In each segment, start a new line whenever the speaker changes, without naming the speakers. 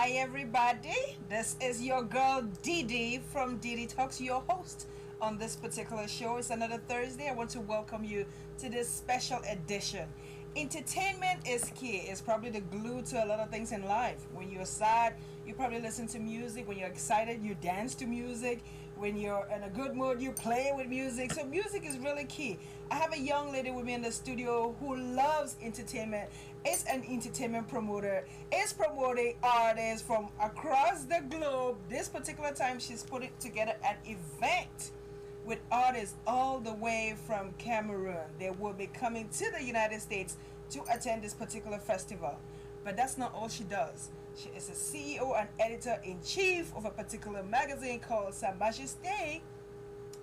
Hi everybody, this is your girl Didi from dDTalks, your host on this particular show. It's another Thursday. I want to welcome you to this special edition. Entertainment is key. It's probably the glue to a lot of things in life. When you're sad, you probably listen to music. When you're excited, you dance to music. When you're in a good mood, you play with music. So music is really key. I have a young lady with me in the studio who loves entertainment. Is an entertainment promoter. Is promoting artists from across the globe. This particular time, she's putting together an event with artists all the way from Cameroon. They will be coming to the United States to attend this particular festival. But that's not all she does. She is a CEO and editor-in-chief of a particular magazine called Sa Majesté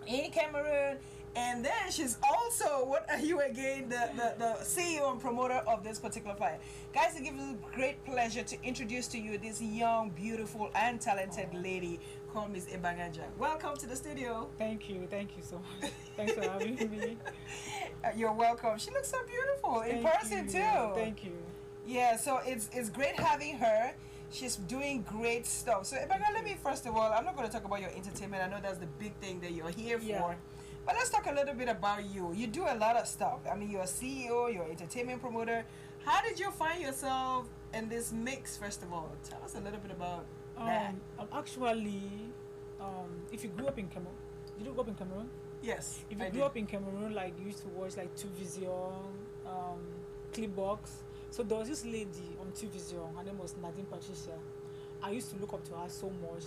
in Cameroon. And then she's also, what are you again, the CEO and promoter of this particular flyer. Guys, it gives us great pleasure to introduce to you this young, beautiful, and talented lady called Miss Ebangha Njang. Welcome to the studio.
Thank you so much. Thanks for having me.
You're welcome. She looks so beautiful in person too.
Thank you.
Yeah, so it's great having her. She's doing great stuff. So Ebangha, let me first of all, I'm not going to talk about your entertainment. I know that's the big thing that you're here for. But let's talk a little bit about you. You do a lot of stuff. I mean, you're a CEO, you're an entertainment promoter. How did you find yourself in this mix, first of all? Tell us a little bit about that.
Actually, if you grew up in Cameroon, did you grow up in Cameroon?
Yes,
If you grew up in Cameroon, like you used to watch like Tuvision, Clipbox. So there was this lady on Tuvision, her name was Nadine Patricia. I used to look up to her so much.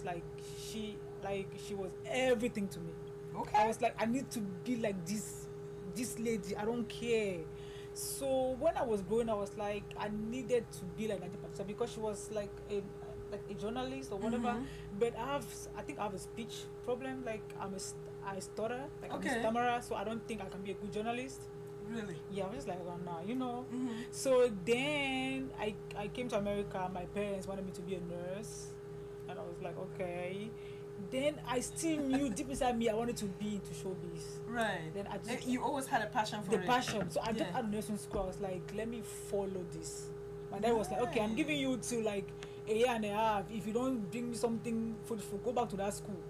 She was everything to me.
Okay.
I was like, I need to be like this lady. I don't care. So when I was growing, I was like, I needed to be like Nadine Patricia because she was like a journalist or whatever.
Mm-hmm.
But I think I have a speech problem. Like I stutter, like I'm a
Okay.
stammerer, so I don't think I can be a good journalist.
Really?
Yeah, I was just like, oh no, you know.
Mm-hmm.
So then I came to America. My parents wanted me to be a nurse, and I was like, okay. Then I still knew deep inside me I wanted to be into showbiz.
Right.
Then I just
You always had a passion for
the
it.
passion. So I just out of nursing school. I was like, let me follow this. My dad was like, okay, I'm giving you to like a year and a half. If you don't bring me something fruitful, go back to that school.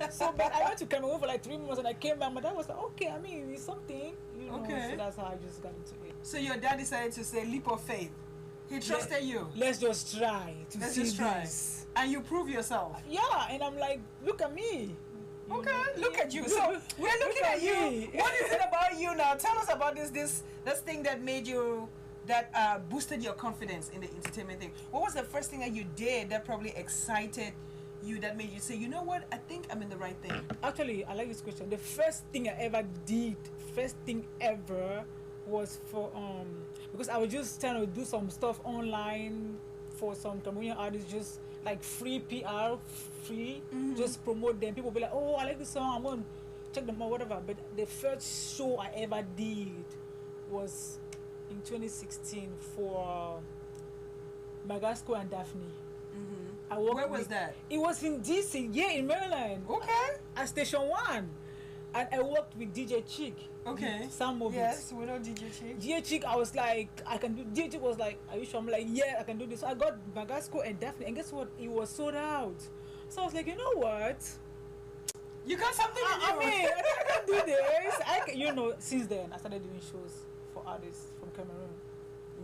So, but I went to Cameroon for like 3 months and I came back. My dad was like, okay, I mean, it's something, you know.
Okay.
So that's how I just got into it.
So your dad decided to say leap of faith. He trusted you.
Let's just try to
Let's
see
just try.
this.
And you prove yourself.
Yeah, and I'm like, look at me.
Okay, look at you. So we're looking at you.
me.
What is it about you now? Tell us about this thing that made you, that boosted your confidence in the entertainment thing. What was the first thing that you did that probably excited you, that made you say, you know what, I think I'm in the right thing?
Actually, I like this question. The first thing I ever did, was for because I was just trying to do some stuff online for some Cameroonian artists, just like free PR, just promote them. People be like, oh, I like this song, I'm going to check them out, whatever. But the first show I ever did was in 2016 for Magasco and Daphne.
Where was that?
It was in DC, in Maryland.
Okay.
At Station 1. And I worked with DJ Chick.
Okay.
Some movies.
Yes, we know DJ Chick.
DJ Chick, I was like, I can do. DJ Chick was like, are you sure? I'm like, yeah, I can do this. So I got Magasco and Daphne, and guess what? It was sold out. So I was like, you know what?
You got something in you.
I mean, I can do this. Since then I started doing shows for artists from Cameroon.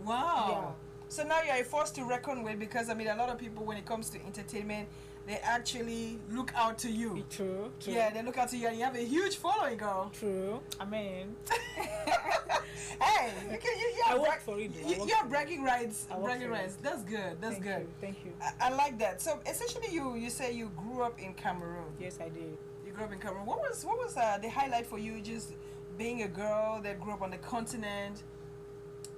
Wow.
Yeah.
So now you're a force to reckon with, because I mean, a lot of people, when it comes to entertainment, they actually look out to you.
True.
Yeah, they look out to you, and you have a huge following, girl.
True. I mean,
hey,
I work for it.
You have bragging rights.
Bragging rights.
That's good. That's good.
Thank you.
I like that. So essentially, you say you grew up in Cameroon.
Yes, I did.
You grew up in Cameroon. What was the highlight for you, just being a girl that grew up on the continent,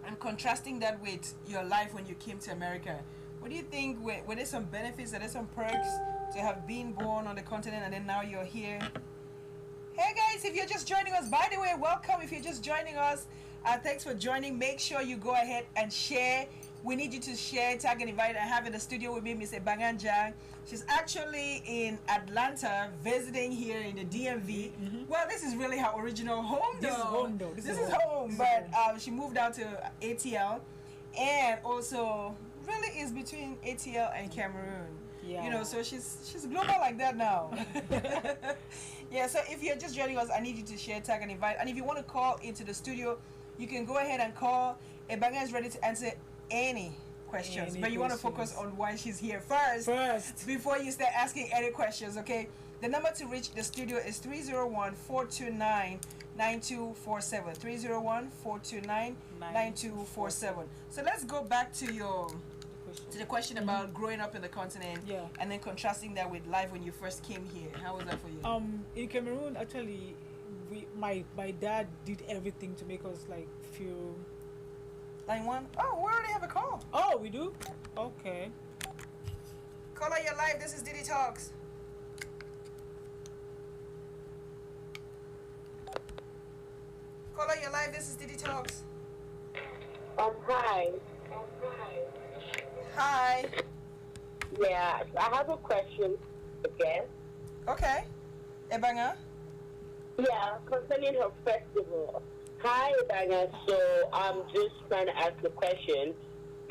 and contrasting that with your life when you came to America? What do you think, were there some benefits, are there some perks to have been born on the continent and then now you're here? Hey guys, if you're just joining us, by the way, welcome. If you're just joining us, thanks for joining. Make sure you go ahead and share. We need you to share, tag and invite. I have in the studio with me Miss Ebangha Njang. She's actually in Atlanta, visiting here in the DMV. Mm-hmm. Well, this is really her original home, though.
This is home, though.
This is home. But she moved out to ATL. And also, really is between ATL and Cameroon.
Yeah.
You know, so she's global like that now. Yeah, so if you're just joining us, I need you to share, tag, and invite. And if you want to call into the studio, you can go ahead and call. Ebangha is ready to answer any questions, but you want to focus on why she's here first before you start asking any questions, okay? The number to reach the studio is 301-429-9247. 301-429-9247. So let's go back to the question about growing up in the continent, and then contrasting that with life when you first came here. How was that for you?
In Cameroon, actually, my dad did everything to make us like feel.
Line 1. Oh, we already have a call.
Oh, we do? Okay.
Caller, you're live. This is dDTalks. Caller, you're live. This is dDTalks.
Hi.
Hi.
Yeah, I have a question again.
Okay. Ebangha?
Yeah, concerning her festival. Hi, Ebangha. So I'm just trying to ask the question.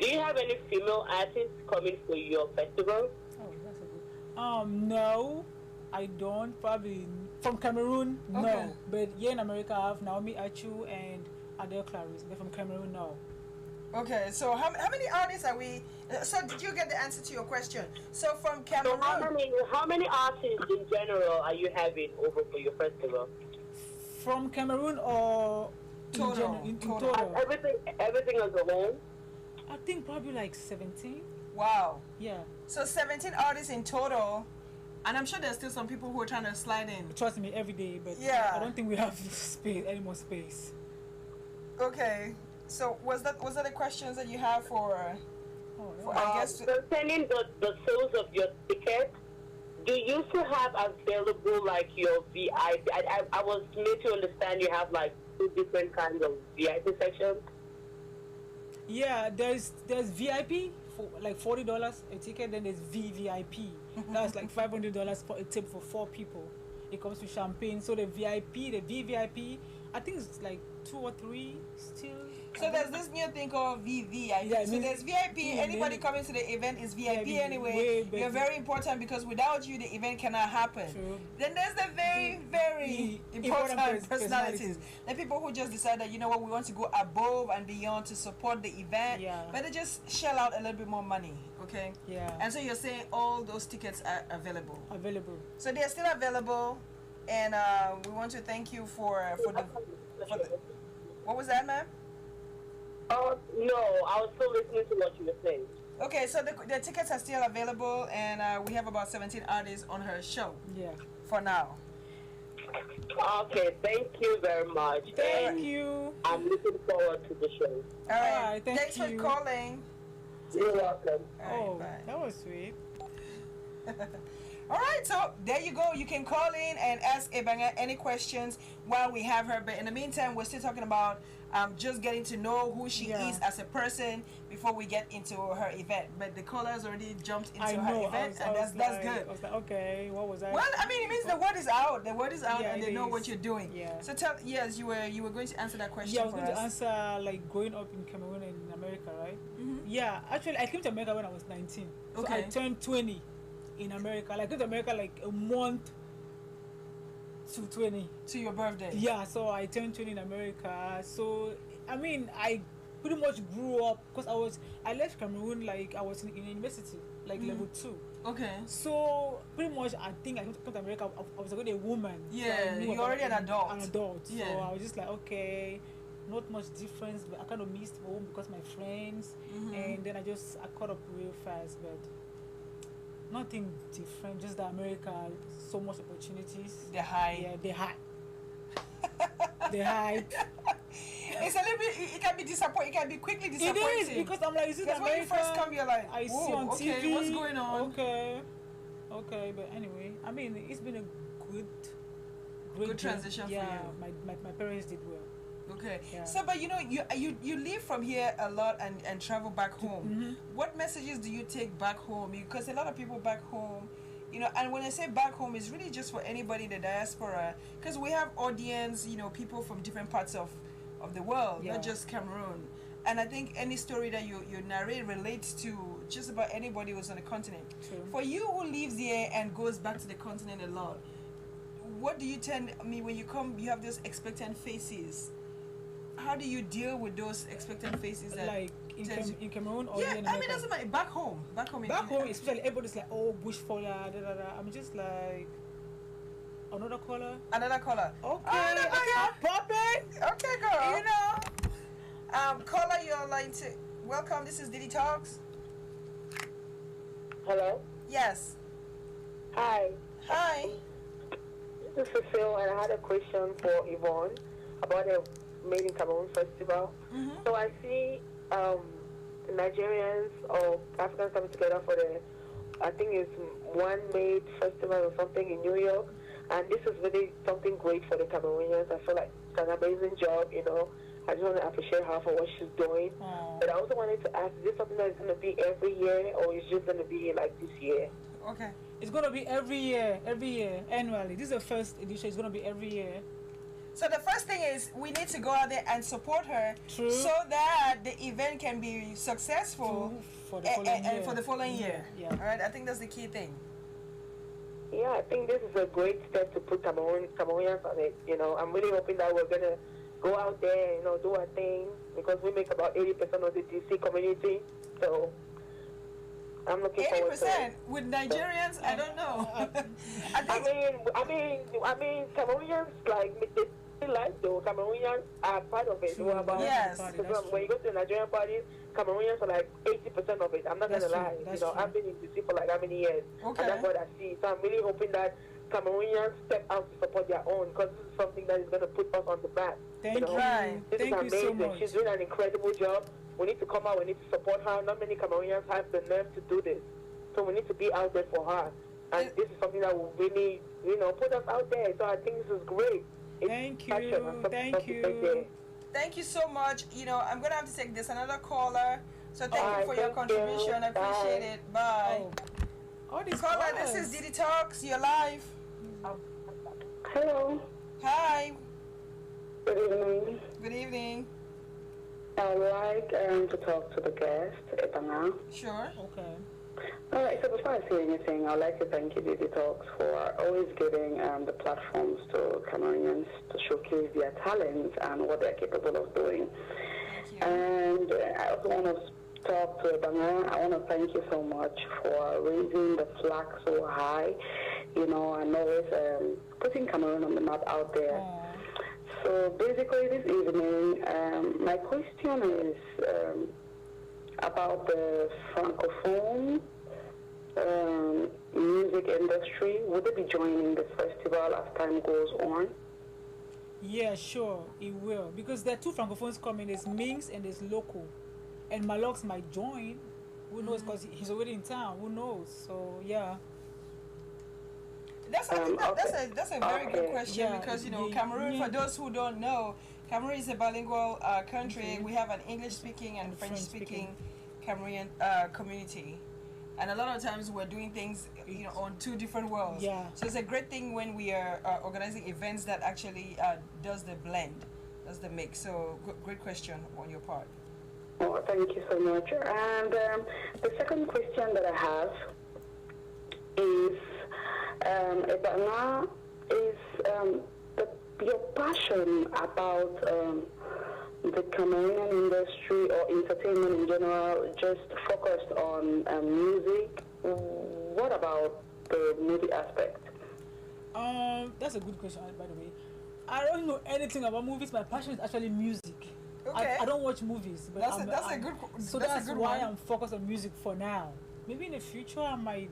Do you have any female artists coming for your festival?
Oh, that's a good. No, I don't. Probably from Cameroon,
Okay.
no. But here in America, I have Naomi Achu and Adele Clarice. But from Cameroon, no.
Okay, so how many artists are we? So did you get the answer to your question? So from Cameroon.
So how many artists in general are you having over for your festival?
From Cameroon or
Total.
in
Total.
Everything as a whole?
I think probably like 17.
Wow.
Yeah.
So 17 artists in total, and I'm sure there's still some people who are trying to slide in.
Trust me, every day. But
Yeah.
I don't think we have space, any more space.
Okay. So was that the questions that you have for I guess
Concerning the sales of your tickets, do you still have available like your VIP? I was made to understand you have like 2 different kinds of VIP sections.
Yeah, there's VIP for like $40 a ticket. Then there's VVIP. That's like $500 for a table for 4 people. It comes with champagne. So the VVIP, I think it's like 2 or 3 still.
So there's this new thing called VVIP.
Yeah,
so there's VIP. Anybody coming to the event is VIP anyway. You're very important because without you, the event cannot happen.
True.
Then there's the very important personalities. The people who just decide that, you know what, we want to go above and beyond to support the event.
Yeah.
But they just shell out a little bit more money. Okay.
Yeah.
And so you're saying all those tickets are available. So they're still available, and we want to thank you for the. What was that, ma'am?
Oh, no, I was still listening to what you were saying.
Okay, so the tickets are still available, and we have about 17 artists on her show.
Yeah.
For now.
Okay, thank you very much.
Thank you.
I'm looking forward to the show.
All right.
All right,
Thanks for calling.
You're welcome.
All right, bye.
That was sweet.
All right, so there you go. You can call in and ask Ebangha any questions while we have her. But in the meantime, we're still talking about just getting to know who she is as a person before we get into her event. But the callers already jumped into her event, and that's good.
I was like, okay, what was that?
Well, I mean, it means the word is out. The word is out,
Yeah,
and they know what you're doing.
Yeah.
So you were going to answer that question.
Yeah, I was
for
going to
us.
answer like growing up in Cameroon and in America, right?
Mm-hmm.
Yeah, actually, I came to America when I was 19. So
Okay.
I turned 20 in America. Like, I came to America like a month to 20.
To your birthday.
Yeah, so I turned 20 in America. So, I mean, I pretty much grew up because I left Cameroon like I was in university, like level 2.
Okay.
So pretty much, I think I came to America. I was already a woman.
Yeah,
so
you're already an adult.
An adult.
Yeah.
So I was just like, okay, not much difference, but I kind of missed home because my friends, and then I caught up real fast, but nothing different. Just that America, so much opportunities.
The high.
Yeah, the hype. The hype.
It's a little bit. It can be disappointing. It can be quickly disappointing.
It is because I'm like, is it
Because
America?
when you first come, you're like,
I see
whoa,
on
okay,
TV.
what's going on?
Okay, but anyway, I mean, it's been a great
Good transition for
yeah,
you.
my parents did well.
Okay.
Yeah.
So, but you know, you live from here a lot and travel back home. What messages do you take back home? Because a lot of people back home, you know, and when I say back home, it's really just for anybody in the diaspora. Because we have audience, you know, people from different parts of the world,
Yeah.
not just Cameroon. And I think any story that you narrate relates to just about anybody who's on the continent.
True.
For you who lives here and goes back to the continent a lot, what do you tend, I mean, when you come, you have those expectant faces. How do you deal with those expectant faces that
Like in Cameroon or
yeah,
here in
I mean,
America?
doesn't matter. Back home. Back home.
Back home, especially everybody's like, oh, bush fire, da da da. I'm just like, another caller.
Another caller.
Okay,
Another
okay,
caller.
I'm popping.
Okay, girl. You know, caller, you're line to. Welcome. This is dDTalks.
Hello?
Yes.
Hi.
Hi.
This is Cecile, and I had a question for Yvonne about the Made in Cameroon Festival.
Mm-hmm.
So I see Nigerians or Africans coming together for the, I think it's One Made Festival or something in New York. And this is really something great for the Cameroonians. I feel like it's an amazing job, you know. I just want to appreciate her for what she's doing.
Aww.
But I also wanted to ask, is this something that is going to be every year or is just going to be like this year?
Okay.
It's gonna be every year, annually. This is the first edition. It's gonna be every year.
So the first thing is we need to go out there and support her,
True.
so that the event can be successful
For the following year.
and for the following year.
Yeah.
All right. I think that's the key thing.
Yeah, I think this is a great step to put Cameroonians on it. You know, I'm really hoping that we're going to go out there, you know, do our thing, because we make about 80% of the DC community. So I'm looking forward to
80%
it.
with Nigerians. I don't know. I
I
think
mean, Cameroonians, like, they like though. Cameroonians are part of it.
True.
We're about,
Yes.
because when you go to the Nigerian parties, Cameroonians are like 80% of it. I'm not
That's
gonna
true.
lie.
That's
You know,
true.
I've been in DC for like how many years,
Okay.
and that's what I see. So I'm really hoping that Cameroonians step out to support their own, because this is something that is going to put us on the map.
Thank
you know?
you.
Right.
This
Thank
is
you
amazing.
so much.
She's doing an incredible job. We need to come out. We need to support her. Not many Cameroonians have the nerve to do this. So we need to be out there for her. And this is something that will really, you know, put us out there. So I think this is great. It's
Thank
passion
you.
and something
Thank
right
you.
there.
Thank you so much. You know, I'm gonna have to take this another caller. So thank you
Alright,
for your
thank you.
contribution. I appreciate
Bye.
it. Bye.
Oh. All these
Caller,
callers.
this is dDTalks. You're live.
Hello.
Hi.
Good evening.
Good evening.
I'd like to talk to the guest, Ebangha.
Sure.
Okay.
All right, so before I say anything, I'd like to thank you, dDTalks, for always giving the platforms to Cameroonians to showcase their talents and what they're capable of doing.
Thank you.
And I also want to talk to Ebangha. I want to thank you so much for raising the flag so high, you know, and always putting Cameroon on the map out there.
Aw.
So basically this evening, my question is about the Francophone music industry. Would they be joining the festival as time goes on?
Yeah, sure, it will. Because there are two francophones coming. There's Minx and there's Loco. And Malox might join. Who knows? Because he's already in town. Who knows? So, yeah.
I think that's a very good question,
Yeah,
because, you know,
yeah,
Cameroon,
yeah.
for those who don't know, Cameroon is a bilingual country. We have an English-speaking and French-speaking Cameroonian community. And a lot of times we're doing things, you know, on two different worlds.
Yeah.
So it's a great thing when we are organizing events that actually does the blend, does the mix. So great question on your part.
Oh, thank you so much. And the second question that I have is, Ebangha, is your passion about the Cameroonian industry or entertainment in general just focused on music? What about the movie aspect?
That's a good question, by the way. I don't know anything about movies. My passion is actually music.
Okay.
I don't watch movies, but
So
that's
a good
why
one.
I'm focused on music for now. Maybe in the future I might.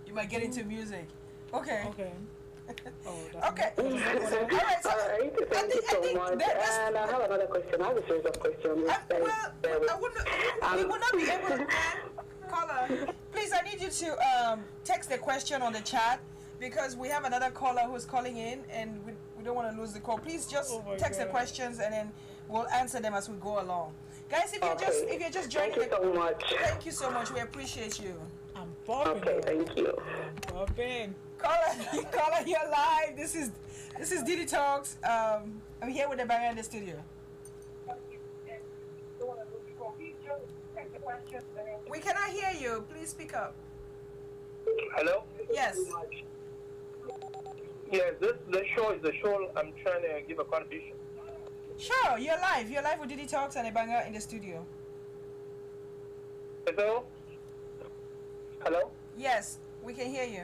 You might get into music. Okay.
Okay. Oh, that's
Okay.
not-
All right. So
All right, thank you so much. And I have another question. I have a series of questions.
We will not be able to. Caller, please, I need you to text the question on the chat, because we have another caller who's calling in, and we don't want to lose the call. Please just
Oh my
text the
God.
questions, and then we'll answer them as we go along. Guys, if you're just joining,
Thank you so much.
thank you so much. We appreciate you.
I'm popping.
Okay, thank you.
I'm popping.
Caller, you're live. This is dDTalks. I'm here with Ebangha in the studio. We cannot hear you. Please speak up.
Hello?
Yes.
Yes, the show is the show I'm trying to give a contribution.
Sure, you're live. You're live with dDTalks and Ebangha in the studio.
Hello? Hello?
Yes, we can hear you.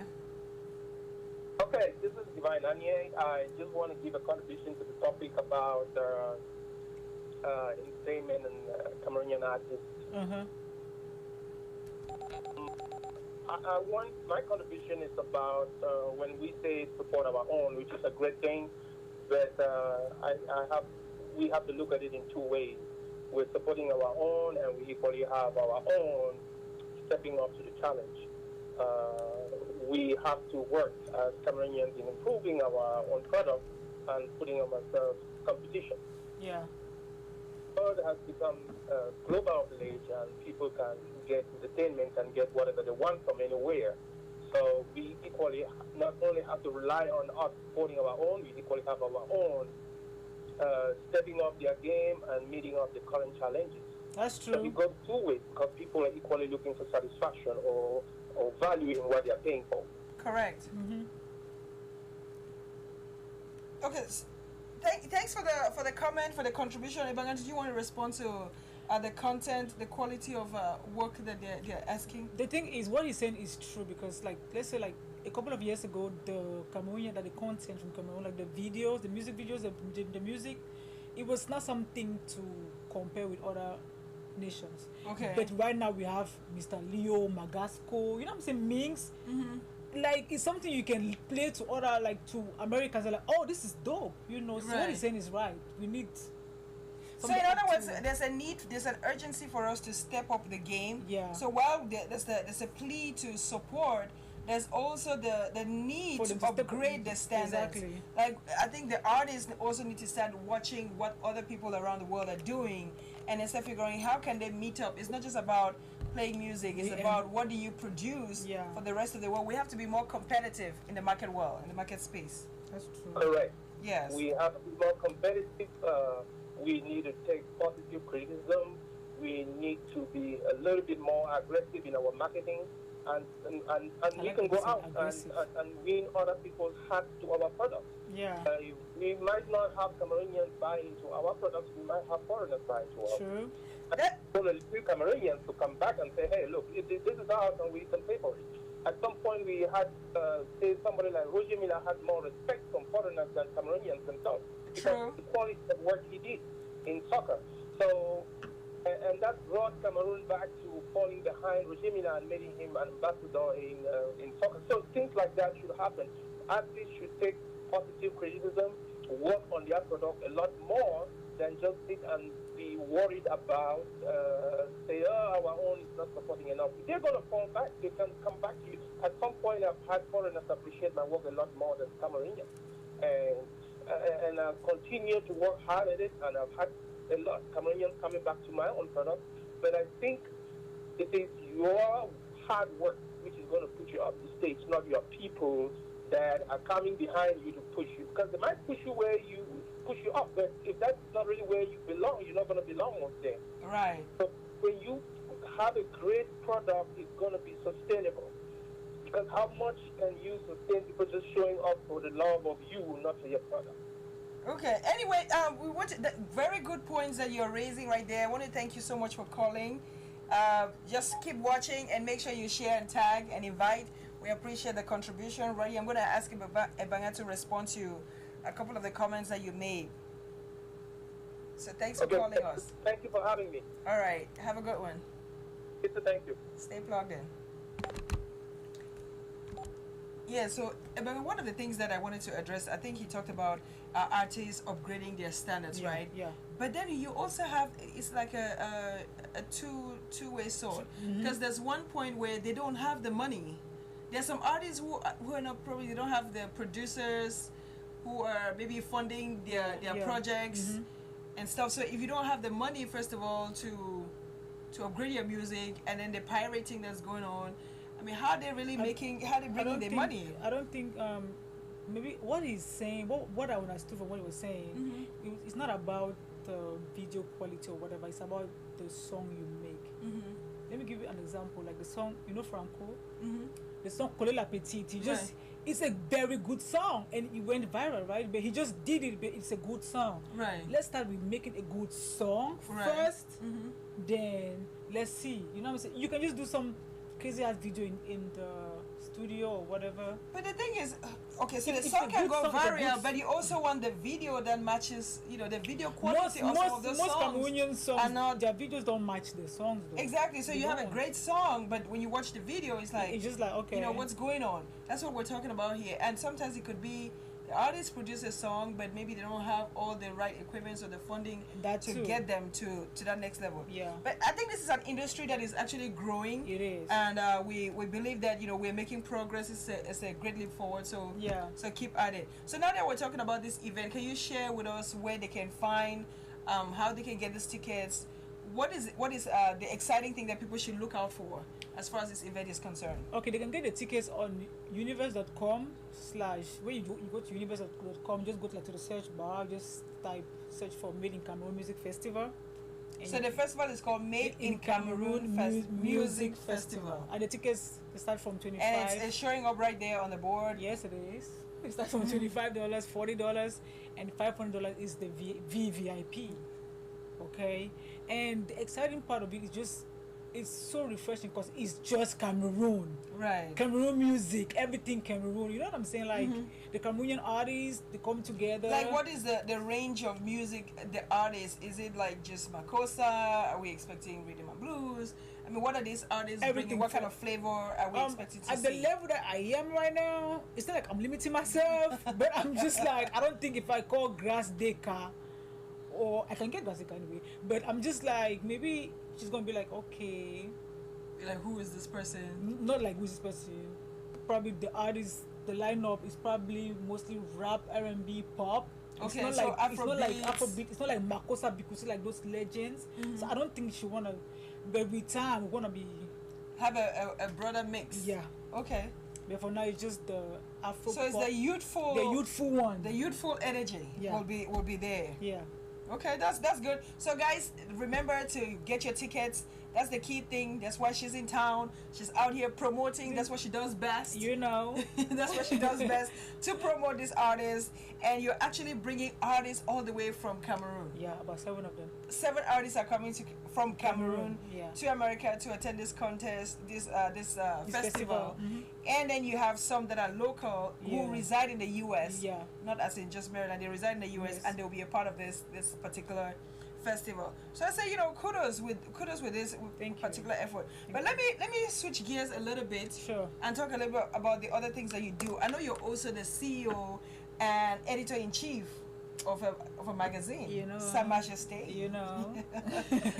Okay, this is Divine Anye. I just want to give a contribution to the topic about entertainment and Cameroonian artists.
Uh-huh.
My contribution is about when we say support our own, which is a great thing, but we have to look at it in two ways. We're supporting our own, and we equally have our own stepping up to the challenge. We have to work as Cameroonians in improving our own product and putting ourselves in competition.
Yeah.
The world has become global village, and people can get entertainment and get whatever they want from anywhere. So we equally not only have to rely on us supporting our own, we equally have our own stepping up their game and meeting up the current challenges.
That's true.
So it goes two ways because people are equally looking for satisfaction or value in what they're paying for.
Correct.
Mm-hmm.
Okay. Thanks for the comment, for the contribution. Ebangha, did you want to respond to the content, the quality of work that they're asking?
The thing is, what he's saying is true because, like, let's say, like, a couple of years ago, the Cameroonian, the content from Cameroon, like the videos, the music videos, the music, it was not something to compare with other nations.
Okay.
But right now we have Mr. Leo, Magasco, you know what I'm saying, Minx.
Mm-hmm.
Like, it's something you can play to other, like, to Americans. They're like, oh, this is dope, you know. So what
Right.
he's saying is right. We need.
So in other words, there's an urgency for us to step up the game.
Yeah.
So while there's a plea to support, there's also the need
For
to
them to step up.
upgrade the standards.
Exactly.
Like, I think the artists also need to start watching what other people around the world are doing, and instead figuring how can they meet up. It's not just about playing music. It's about what do you produce for the rest of the world. We have to be more competitive in the market world, in the market space.
That's true.
Correct.
Yes.
We have to be more competitive. We need to take positive criticism. We need to be a little bit more aggressive in our marketing. And we can go out and win other people's hearts to our products.
Yeah.
We might not have Cameroonians buy into our products. We might have foreigners buy into us.
True.
For the few Cameroonians to come back and say, hey, look, this is ours and we can pay for it. At some point, we had, say, somebody like Roger Miller had more respect from foreigners than Cameroonians themselves. Because the quality of work he did in soccer. So, and that brought Cameroon back to falling behind Roger Miller and making him an ambassador in soccer. So things like that should happen. Athletes should take positive criticism, work on their product a lot more than just sit and be worried about, say, oh, our own is not supporting enough. If they're going to fall back, they can come back to you. At some point, I've had foreigners appreciate my work a lot more than Cameroonians. And I've continued to work hard at it, and I've had a lot of Cameroonians coming back to my own product. But I think it is your hard work which is going to put you up the stage, not your people that are coming behind you to push you. Because they might push you up, but if that's not really where you belong, you're not going to belong there.
Right.
So when you have a great product, it's going to be sustainable. Because how much can you sustain people just showing up for the love of you, not for your product?
Okay. Anyway, we want the very good points that you're raising right there. I want to thank you so much for calling. Just keep watching and make sure you share and tag and invite. We appreciate the contribution. Roddy, I'm going to ask Ebangha to respond to a couple of the comments that you made. So thanks for calling us.
Thank you for having me.
All right. Have a good one.
Thank you.
Stay plugged in. Yeah, so Ebangha, one of the things that I wanted to address, I think he talked about artists upgrading their standards, right?
Yeah.
But then you also have, it's like a two-way sword. Because there's one point where they don't have the money. There's some artists who are not probably, they don't have the producers who are maybe funding their projects and stuff. So if you don't have the money, first of all, to upgrade your music, and then the pirating that's going on, I mean, how are they really bringing their money?
I don't think, maybe what he's saying, what I understood from what he was saying, it's not about the video quality or whatever, it's about the song you make. an example, like the song, you know, Franco,
Mm-hmm.
the song Coller la Petite. He just,
Right.
it's a very good song, and it went viral, right? But he just did it, but it's a good song.
Right.
Let's start with making a good song
Right.
first,
Mm-hmm.
then let's see. You know what I'm saying? You can just do some crazy ass video in the studio or whatever.
But the thing is, okay, so
If-
the
if
song
a
can
good
go
song is a good
viral, but you also want the video that matches, you know, the video quality of some of those
most
songs.
Cameroonian
are
songs,
not-
their videos don't match the songs though.
Exactly. So
They
you have a
don't.
great song, but when you watch the video, it's like,
It's just like, okay,
you know, what's going on. That's what we're talking about here. And sometimes it could be the artist produces a song, but maybe they don't have all the right equipment or the funding
That
to
too.
get them to that next level.
Yeah.
But I think this is an industry that is actually growing.
It is.
And we believe that, you know, we're making progress. It's a great leap forward. So
Yeah.
So keep at it. So now that we're talking about this event, can you share with us where they can find, how they can get these tickets? What is the exciting thing that people should look out for as far as this event is concerned?
Okay, they can get the tickets on universe.com/ where you go to universe.com, just go to, like, to the search bar, just search for Made in Cameroon Music Festival. And
So the festival is called Made in Cameroon Music Festival.
And the tickets, they start from $25.
And it's showing up right there on the board.
Yes, it is. It starts from $25, $40, and $500 is the VVIP. Okay, and the exciting part of it is just, it's so refreshing because it's just Cameroon.
Right.
Cameroon music, everything Cameroon. You know what I'm saying? Like the Cameroonian artists, they come together.
Like, what is the range of music, the artists? Is it like just Makossa? Are we expecting rhythm and blues? I mean, what are these artists bringing?
Everything
What
for-
kind of flavor are we expecting to
At
see?
the level that I am right now, it's not like I'm limiting myself, but I'm just like, I don't think if I call Grass Deka, or I can get Grass Deka anyway, but I'm just like, maybe she's gonna be like, okay,
Like, who is this person?
not like who's this person. Probably the artist, the lineup is probably mostly rap, R&B, pop.
Okay,
not
so
like, it's not like
Afrobeats.
Afrobeat. It's not like Makossa because like those legends. So I don't think she wanna. But with time, we're gonna be,
Have a broader mix.
yeah.
Okay.
But for now, it's just the Afro.
So it's
pop,
the youthful
one.
the youthful energy
Yeah.
will be there.
Yeah.
Okay, that's good. So guys, remember to get your tickets. That's the key thing. That's why she's in town. She's out here promoting. That's what she does best.
You know.
That's what she does best, to promote these artists. And you're actually bringing artists all the way from Cameroon.
Yeah, about 7 of them.
7 artists are coming from Cameroon
Yeah.
to America to attend this contest, this
This
festival.
Mhm.
And then you have some that are local who
Yeah.
reside in the U.S.
Yeah.
Not as in just Maryland. They reside in the U.S.
Yes.
and they'll be a part of this particular festival. So I say, you know, kudos with this
Thank you.
particular effort. But let me switch gears a little bit.
Sure.
And talk a little bit about the other things that you do. I know you're also the CEO and editor-in-chief of a magazine.
You know.
Sa Majesté.
You know.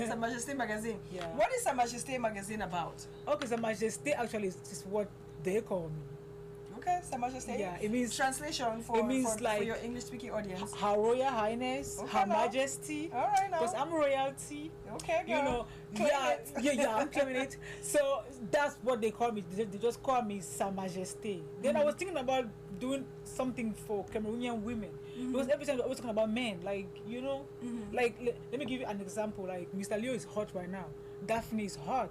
Sa Majesté magazine.
Yeah.
What is Sa Majesté magazine about?
Okay, so Majesté actually is what they call me.
Okay, Sa Majesté.
Yeah, it means
Translation for,
it means
for
like
your English-speaking audience.
Her Royal Highness,
Okay,
Her
now.
Majesty.
All right, now.
Because I'm royalty.
Okay, girl.
You know,
Claim
yeah,
it.
yeah, I'm claiming it. So that's what they call me. They just call me Sa Majesté. Then I was thinking about doing something for Cameroonian women. Because every time they're always talking about men, like, you know, like, let me give you an example. Like, Mr. Leo is hot right now. Daphne is hot.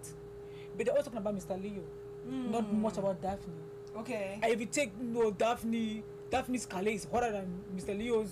But they're always talking about Mr. Leo. Not much about Daphne.
Okay.
And if you take Daphne's Calais is hotter than Mr. Leo's.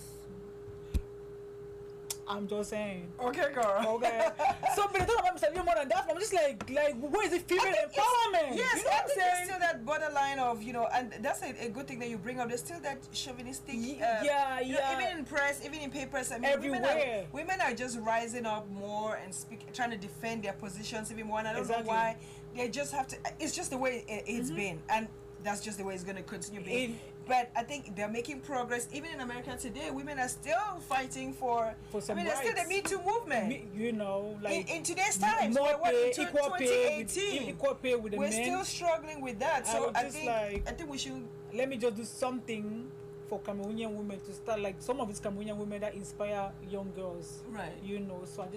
I'm just saying.
Okay, girl.
Okay. So, but they talk about Mr. Leo more than Daphne. I'm just like, where is the female empowerment?
Yes,
You know
I
what I'm
think
saying?
there's still that borderline of, you know, and that's a good thing that you bring up. There's still that chauvinistic.
Yeah,
you know,
yeah.
even in press, even in papers. I mean,
Everywhere.
women are just rising up more and trying to defend their positions even more. And I don't
Exactly.
know why. They just have to. It's just the way it's been, and that's just the way it's going to continue being. But I think they're making progress. Even in America today, women are still fighting for
some
I mean, there's still the
rights.
Me Too movement.
You know, like
in today's times,
more
we're
pay,
in
equal pay,
2018.
equal pay with the
We're
men.
still struggling with that.
I
So
was
I
just
think
like-
I think we should.
Let me just do something for Cameroonian women to start, like some of these Cameroonian women that inspire young girls.
Right.
You know, so I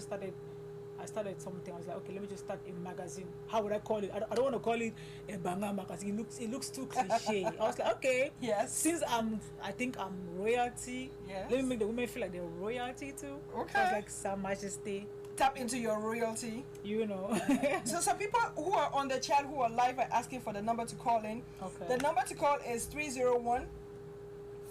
started something. I was like, okay, let me just start a magazine. How would I call it? I don't want to call it Ebangha magazine. It looks too cliche. I was like, okay,
Yes.
since I think I'm royalty.
Yes.
Let me make the women feel like they're royalty too. So I
Okay.
was like, Sa Majesté.
tap into your royalty.
You know.
So some people who are on the chat who are live are asking for the number to call in.
Okay.
The number to call is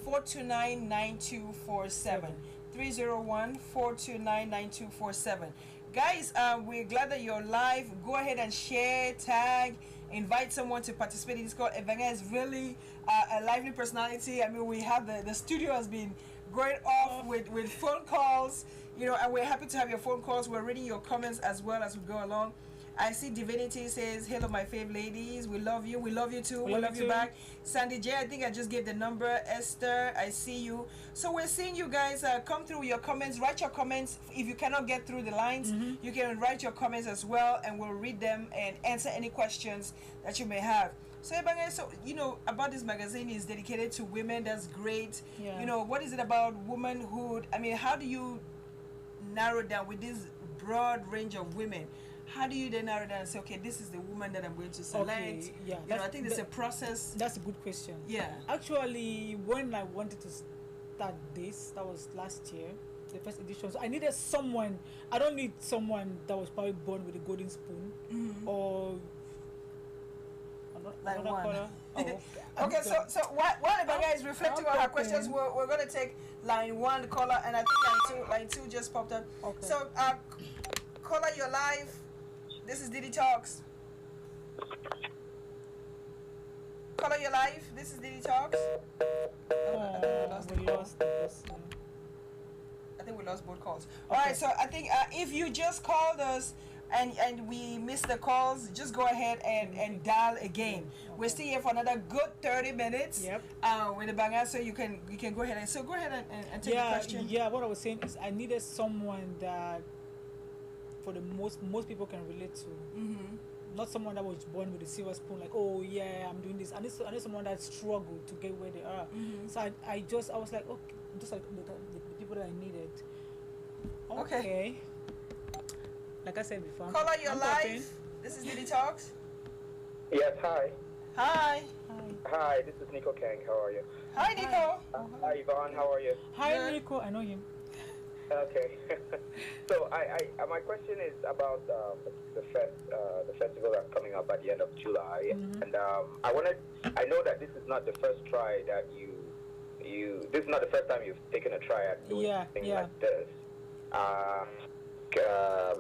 301-429-9247. 301-429-9247. Guys, we're glad that you're live. Go ahead and share, tag, invite someone to participate in this call. Ebangha is really a lively personality. I mean, we have the studio has been going off with phone calls, you know, and we're happy to have your phone calls. We're reading your comments as well as we go along. I see Divinity says, hello, my fave ladies. We love you. We love you too. We love you back. Sandy J, I think I just gave the number. Esther, I see you. So we're seeing you guys come through your comments. Write your comments. If you cannot get through the lines, you can write your comments as well, and we'll read them and answer any questions that you may have. So Ebangha, so you know about this magazine is dedicated to women. That's great.
Yeah.
You know, what is it about womanhood? I mean, how do you narrow down with this broad range of women? How do you then narrow down and say, okay, this is the woman that I'm going to select?
Okay, yeah.
You know, I think there's a process.
That's a good question.
Yeah.
Actually, when I wanted to start this, that was last year, the first edition. So I needed someone. I don't need someone that was probably born with a golden spoon or
like one.
color. Oh, okay.
Okay, so while Ebangha is reflecting on her questions, we're going to take line 1 caller, and I think line two just popped up.
Okay.
So caller, you're live. This is dDTalks. Caller, you're live. This is dDTalks.
We lost the person.
I think we lost both calls. All right, so I think if you just called us and we missed the calls, just go ahead and dial again. We're still here for another good 30 minutes.
Yep.
With Ebangha, so you can go ahead and and take the question.
Yeah, what I was saying is I needed someone that for the most people can relate to. Not someone that was born with a silver spoon, like, oh yeah, I'm doing this. I need someone that struggled to get where they are. So I was like, okay, just like the people that I needed. Okay. Like I said before.
Caller, you're live.
Talking.
This is dDTalks.
Yes, hi.
Hi.
Hi, this is Nico Kang. How are you?
Hi, Nico.
Hi, Yvonne. How are you?
Hi,
Good.
Nico. I know him.
Okay. So my question is about the festival that's coming up at the end of July, and I know that this is not the first try that this is not the first time you've taken a try at doing things like this.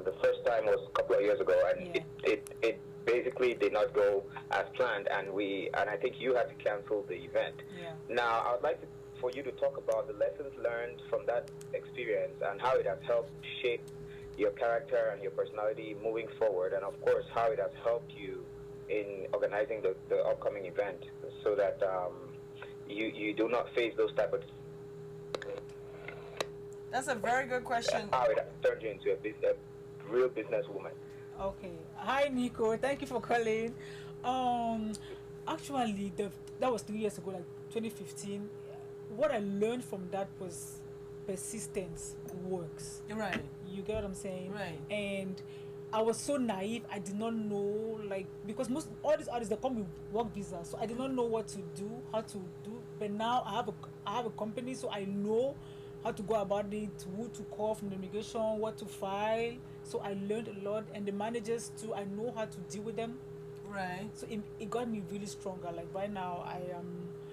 The first time was a couple of years ago, and it basically did not go as planned, and I think you had to cancel the event. Now I would like for you to talk about the lessons learned from that experience and how it has helped shape your character and your personality moving forward, and of course how it has helped you in organizing the upcoming event, so that you do not face those type of.
That's a very good question.
How it has turned you into a real businesswoman.
Okay. Hi, Nico. Thank you for calling. Actually, that was 3 years ago, like 2015. What I learned from that was persistence works.
Right.
You get what I'm saying?
Right.
And I was so naive. I did not know, like, because all these artists, they come with work visa, so I did not know what to do, how to do. But now I have a company, so I know how to go about it, who to call from the immigration, what to file. So I learned a lot, and the managers too. I know how to deal with them.
Right.
So it got me really stronger. Like right now,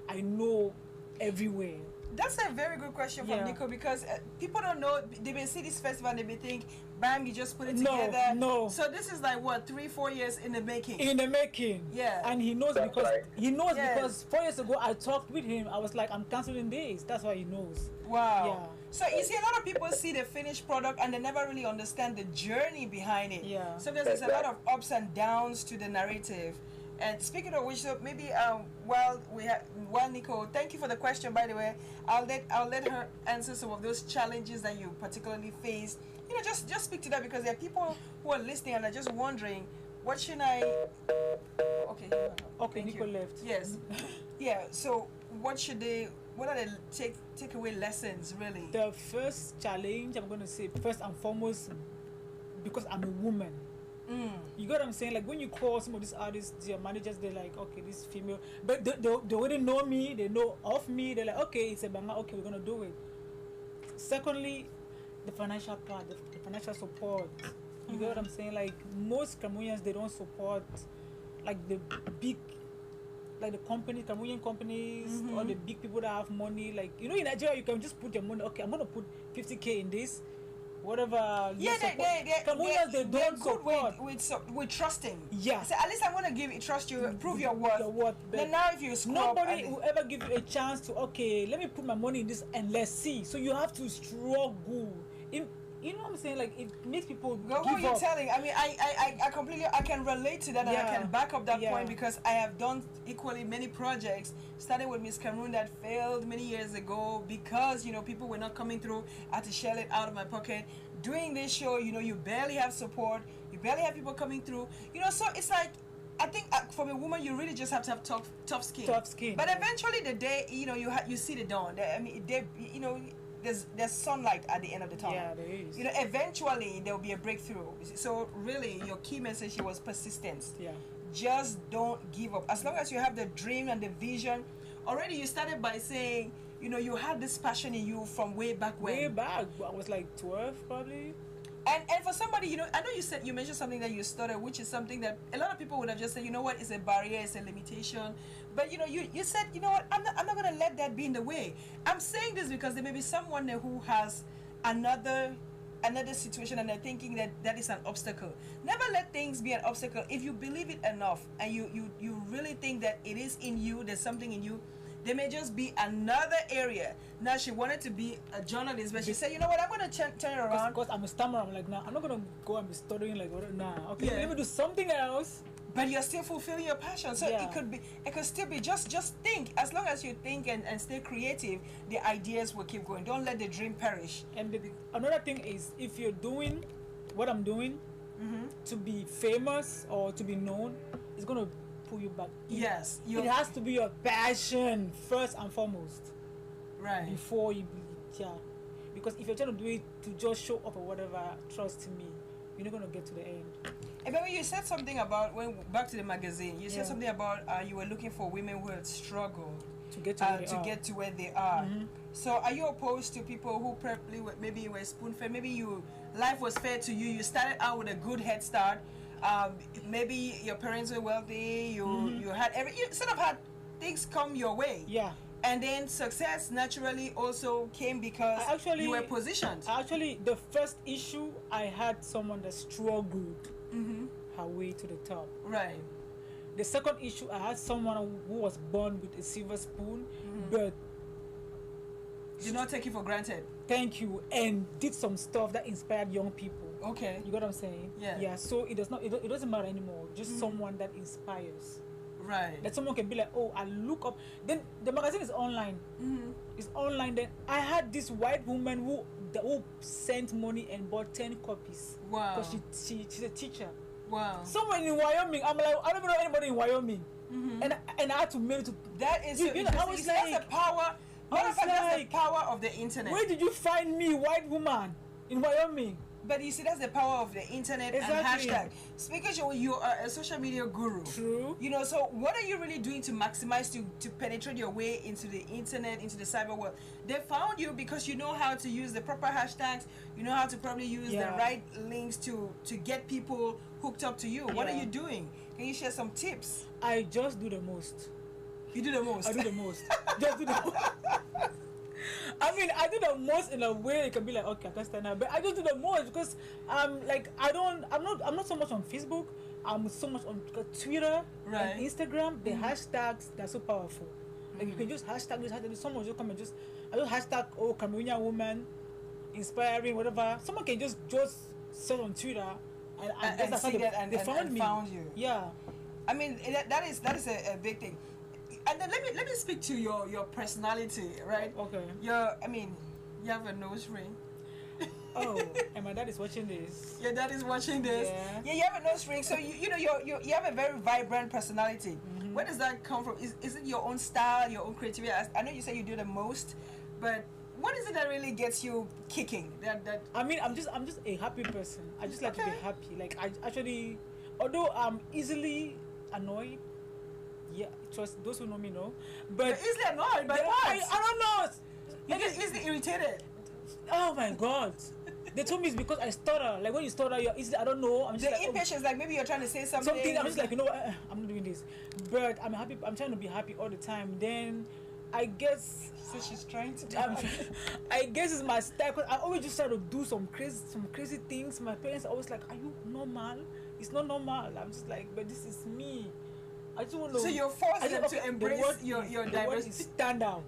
I know everywhere.
That's a very good question from Nico, because people don't know. They may see this festival and they may think, bam, you just put it together.
No.
So this is like what, 3-4 years in the making.
In the making.
Yeah.
And he knows
That's
because
right.
Because 4 years ago I talked with him. I was like, I'm canceling this. That's why he knows.
Wow.
Yeah.
So you see, a lot of people see the finished product and they never really understand the journey behind it.
Yeah.
So there's a lot of ups and downs to the narrative. And speaking of which, so maybe while Nico, thank you for the question, by the way. I'll let her answer some of those challenges that you particularly faced. You know, just speak to that, because there are people who are listening and are just wondering, what should I? Okay.
Okay,
Thank
Nico
you.
left.
Yes. Yeah. So what are the takeaway lessons really?
The first challenge, I'm going to say, first and foremost, because I'm a woman. You get what I'm saying? Like when you call some of these artists, their managers, they're like, okay, this female, but they already know me, they know of me, they're like, okay, it's Ebangha, okay, we're gonna do it. Secondly, the financial part, the financial support. You get what I'm saying? Like most Cameroonians, they don't support like the big, like the Cameroonian companies or the big people that have money. Like in Nigeria, you can just put your money. Okay, I'm gonna put 50K in this, whatever.
Yeah,
Cameroonians they don't support
with trusting.
Yeah.
So at least I'm gonna trust you, prove your worth. Then now if you scrub,
nobody will ever give you a chance to let me put my money in this and let's see. So you have to struggle. You know what I'm saying? Like it makes people
go. Who are you telling? I mean, I completely can relate to that, and I can back up that point because I have done equally many projects. Started with Miss Cameroon that failed many years ago because people were not coming through. I had to shell it out of my pocket. Doing this show, you barely have support. You barely have people coming through. So it's like I think for a woman, you really just have to have tough skin.
Tough skin.
But eventually, the day you see the dawn. I mean, there's sunlight at the end of the tunnel.
Yeah, there is.
Eventually there will be a breakthrough. So really, your key message here was persistence.
Yeah.
Just don't give up. As long as you have the dream and the vision. Already you started by saying, you had this passion in you from way back when.
Way back. I was like 12 probably.
And for somebody, I know you mentioned something that you started, which is something that a lot of people would have just said, it's a barrier, it's a limitation. But you said, what, I'm not gonna let that be in the way. I'm saying this because there may be someone there who has another situation and they're thinking that is an obstacle. Never let things be an obstacle. If you believe it enough and you really think that it is in you, there's something in you, there may just be another area. Now she wanted to be a journalist, but she said, I'm going to turn it around.
Because I'm a stammerer. I'm like, nah, I'm not going to go and be studying like, nah. Okay, let me do something else.
But you're still fulfilling your passion. So it could still be, just think. As long as you think and stay creative, the ideas will keep going. Don't let the dream perish.
And another thing is, if you're doing what I'm doing to be famous or to be known, it's going to pull you back.
Yes.
It has to be your passion first and foremost.
Right.
Before you because if you're trying to do it to just show up or whatever, trust me, you're not going to get to the end.
And when you said something about, back to the magazine, you said something about you were looking for women who had struggled
to get to where they are.
So are you opposed to people who probably maybe you were spoon-fed, maybe life was fair to you, you started out with a good head start, maybe your parents were wealthy, you sort of had things come your way.
Yeah.
And then success naturally also came because you were positioned.
Actually, the first issue, I had someone that struggled her way to the top.
Right.
The second issue, I had someone who was born with a silver spoon, but
did not take it for granted.
Thank you, and did some stuff that inspired young people.
Okay.
You got what I'm saying?
Yeah.
Yeah. So it doesn't matter anymore. Just someone that inspires.
Right.
That someone can be like, oh, I look up. Then the magazine is online. It's online. Then I had this white woman who sent money and bought 10 copies.
Wow.
Because she's a teacher.
Wow.
Someone in Wyoming. I'm like, I don't even know anybody in Wyoming. And I had to mail to.
That is
you know, I was like,
that's the power. That's the power of the internet.
Where did you find me, white woman, in Wyoming?
But you see, that's the power of the internet and hashtag. Because you are a social media guru.
True.
So what are you really doing to maximize, to penetrate your way into the internet, into the cyber world? They found you because you know how to use the proper hashtags. You know how to probably use the right links to get people hooked up to you. What are you doing? Can you share some tips?
I just do the most.
You do the most?
I do the most. Just do the most. I mean, I do the most in a way it can be like, okay, I can stand up, but I just do the most because I'm not so much on Facebook. I'm so much on Twitter and Instagram. The hashtags, they're so powerful. Like you can just hashtag this, hashtag this. Someone just come and I just hashtag Cameroonian woman, inspiring, whatever. Someone can just search on Twitter and see that and they found me.
Found you.
Yeah.
I mean that is a big thing. And then let me speak to your personality, right?
Okay.
You have a nose ring.
Oh, and my dad is watching this.
Your dad is watching this. Yeah, you have a nose ring. So you have a very vibrant personality. Where does that come from? Is it your own style, your own creativity? I know you say you do the most, but what is it that really gets you kicking?
I mean, I'm just a happy person. I just like to be happy. Like I actually, although I'm easily annoyed. Yeah, trust those who know me know. But
you're easily annoyed by what?
I don't know.
You're just easily irritated.
Oh my God. They told me it's because I stutter. Like when you stutter, you're easily, I don't know. I'm just
The
like,
impatience, like maybe you're trying to say something.
I'm just like, you know what, I'm not doing this. But I'm happy. I'm trying to be happy all the time. Then I guess.
So she's trying to do
I guess it's my style. Cause I always just try to do some crazy things. My parents are always like, "Are you normal? It's not normal." I'm just like, but this is me. I just want to.
So you're forcing them to embrace your diversity.
Stand out.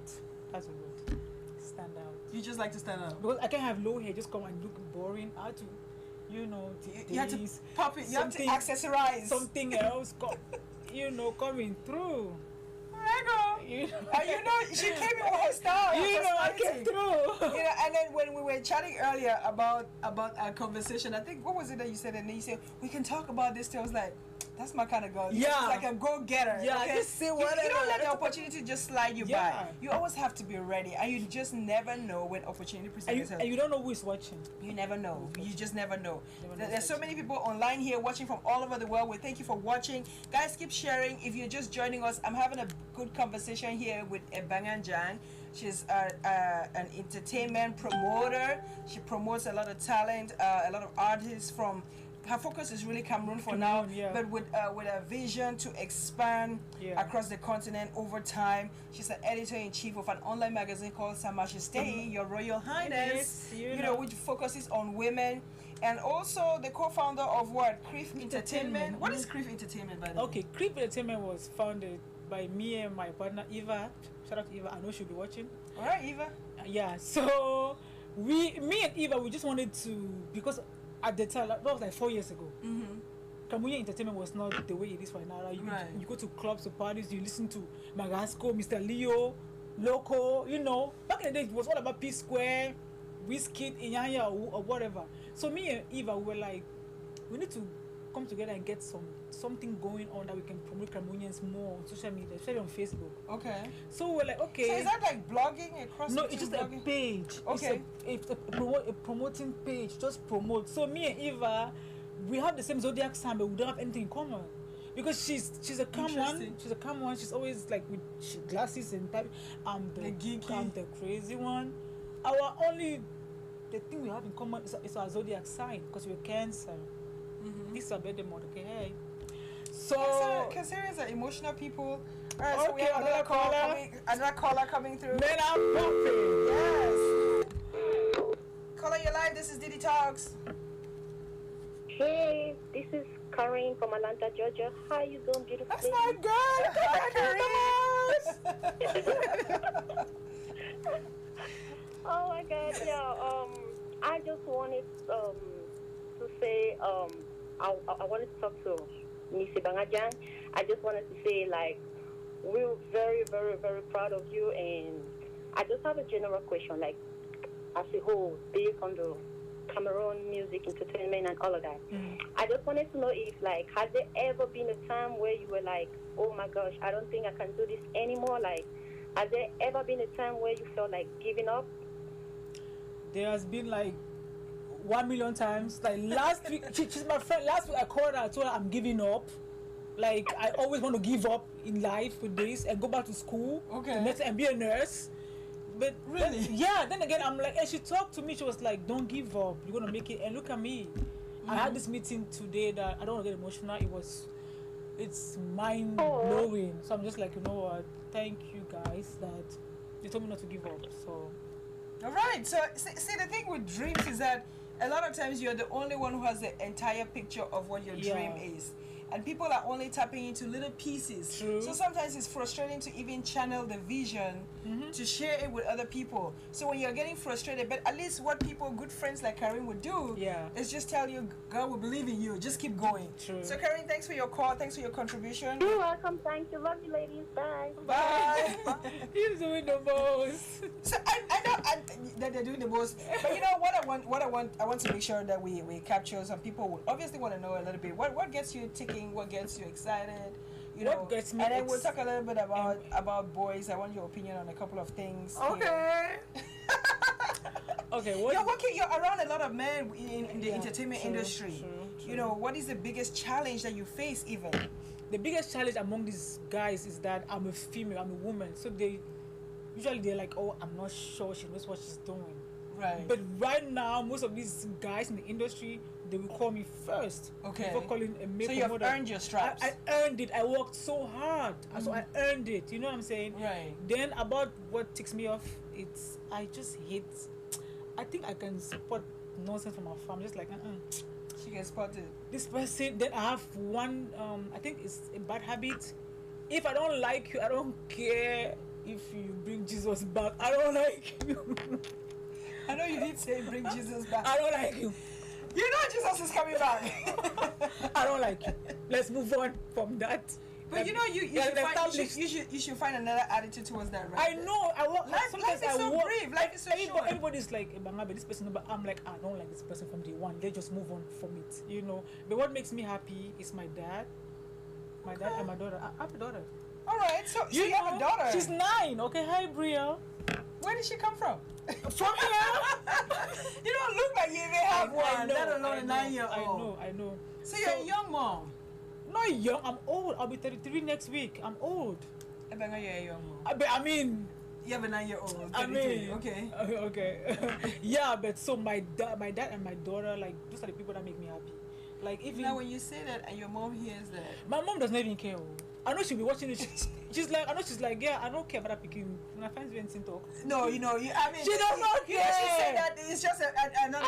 That's the word. Stand out.
You just like to stand out.
Because I can't have low hair. Just come and look boring. I have to, you know,
you have to pop it. You have to accessorize.
Something else, coming through.
You know, she came in with her style.
I came through.
And then when we were chatting earlier about our conversation, I think, what was it that you said? And then you said, we can talk about this. I was like, that's my kind of girl.
Yeah.
She's like a go-getter.
Yeah,
okay?
just say whatever.
You don't let the opportunity just slide you by. You always have to be ready. And you just never know when opportunity presents itself.
And you don't know who is watching.
You never know. You just never know. There's so many people online here watching from all over the world. We thank you for watching. Guys, keep sharing. If you're just joining us, I'm having a good conversation here with Ebangha Njang. She's an entertainment promoter. She promotes a lot of talent, a lot of artists from... Her focus is really Cameroon for now, but with a vision to expand across the continent over time. She's an editor-in-chief of an online magazine called Sa Majesté, Your Royal Highness, which focuses on women. And also the co-founder of what? Crif Entertainment. What is Crif Entertainment, by the way?
Okay, Crif Entertainment was founded by me and my partner Eva. Shout out to Eva. I know she'll be watching.
All right, Eva.
Yeah, so me and Eva, we just wanted to, because at the time, that was like 4 years ago. Cameroon entertainment was not the way it is right now. You go to clubs, to parties, you listen to Magasco, Mr. Leo, Loco, Back in the day, it was all about P Square, Whiskey, Inyanya, or whatever. So me and Eva, we were like, we need to come together and get something going on that we can promote Cameroonians more on social media, especially on Facebook.
Okay.
So we're like, okay.
So is that like blogging?
No, it's just blogging? A page.
Okay.
It's a promoting page. Just promote. So me and Eva, we have the same zodiac sign, but we don't have anything in common. Because she's a calm one. She's a calm one. She's always like with glasses and type. I'm the geeky. I'm the crazy one. The thing we have in common is our zodiac sign, because we're Cancer. This is a better mode, okay? Hey. So
Cancerians are emotional people. All right, so we have another caller coming through.
Men are popping.
Yes. Caller, you're live. This is dDTalks.
Hey, this is Karen from Atlanta, Georgia. How you doing, beautiful?
That's my girl. Hi,
Karen. Oh my God, yeah. I just wanted to say I wanted to talk to Miss Ebangha Njang. I just wanted to say, like, we're very, very, very proud of you, and I just have a general question, like, as a whole, based on the Cameroon music, entertainment, and all of that. I just wanted to know if, like, has there ever been a time where you were like, oh my gosh, I don't think I can do this anymore? Like, has there ever been a time where you felt like giving up?
There has been like 1 million times. Like last week, she's my friend. Last week I called her, I told her I'm giving up. Like I always want to give up in life with this and go back to school and be a nurse. But
really,
then again, I'm like, and she talked to me. She was like, "Don't give up. You're gonna make it." And look at me. I had this meeting today that I don't want to get emotional. It's mind blowing. So I'm just like, you know what? Thank you guys that you told me not to give up. So.
All right. So see, the thing with dreams is that a lot of times you're the only one who has the entire picture of what your dream is. And people are only tapping into little pieces.
True.
So sometimes it's frustrating to even channel the vision to share it with other people. So when you're getting frustrated, but at least what good friends like Karen would do is just tell you, God will believe in you. Just keep going.
True.
So Karen, thanks for your call. Thanks for your contribution.
You're welcome. Thank you. Love you, ladies. Bye.
Bye.
He's doing the most.
So I know that they're doing the most. But you know what I want to make sure that we capture. Some people would obviously want to know a little bit. What gets you ticking? What gets you excited?
What gets me
and then we'll talk a little bit about boys. I want your opinion on a couple of things.
Okay. Okay.
You're around a lot of men in the entertainment industry.
True.
You know, what is the biggest challenge that you face even?
The biggest challenge among these guys is that I'm a female, I'm a woman. So they're like, oh, I'm not sure she knows what she's doing.
Right.
But right now, most of these guys in the industry, they will call me first.
Okay.
Before calling a male
So you have
promoter.
earned your stripes.
I earned it. I worked so hard. So I earned it. You know what I'm saying?
Right.
Then about what ticks me off, it's I just hate. I think I can spot nonsense from afar. I'm just like,
She gets spotted.
this person. Then I have one. I think it's a bad habit. If I don't like you, I don't care if you bring Jesus back. I don't like you.
I know you did say bring Jesus back.
I don't like you.
You know Jesus is coming back.
I don't like you. Let's move on from that.
But you know you should find another attitude towards that, right?
I know. I walk.
Life
Sometimes
is
I
so
walk.
brief. Life is so short.
Everybody's like, Ebangha, but this person. But I'm like, I don't like this person from day one. They just move on from it, you know. But what makes me happy is my dad, dad and my daughter. I have a daughter.
All right. So you have a daughter.
She's 9. Okay, hi Bria.
Where did she come from?
From here.
You don't look like you even have one, let alone a 9-year-old.
I know.
So you're a young mom.
Not young. I'm old. I'll be 33 next week. I'm old.
Ebangha, you're a young mom.
I mean.
You have a 9-year-old.
I mean,
okay.
Okay. Yeah, but so my dad and my daughter, like, those are the people that make me happy. Like, even
now when you say that and your mom hears that,
my mom doesn't even care. I know she'll be watching it. She's like, yeah, I don't care about that picking. When I find Vincent talk.
no, I mean,
She does not
You know, she said that it's just another.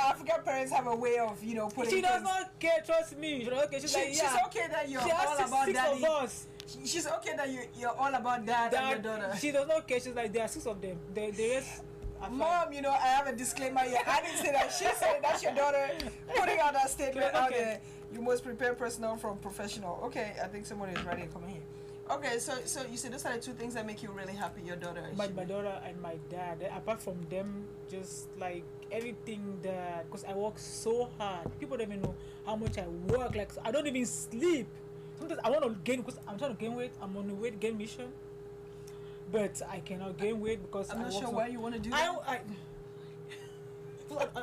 African parents have a way of, putting.
She does
things.
not care. Trust me. She doesn't care. She's like, yeah.
She's okay that you're
She
all
has
about
six
daddy.
of us.
She's okay that you're all about dad and your daughter.
She does not care. She's like, there are 6 of them. They rest.
Mom, I have a disclaimer here. I didn't say that. She said that's your daughter putting out that statement out there. You must prepare personal from professional. Okay, I think someone is ready to come here. Okay, so you said those are the 2 things that make you really happy, your daughter.
My daughter and my dad. Apart from them, just like everything that, because I work so hard. People don't even know how much I work. Like, I don't even sleep. Sometimes I want to gain, because I'm trying to gain weight. I'm on a weight gain mission. But I cannot gain weight because
I'm not sure why you want to do that.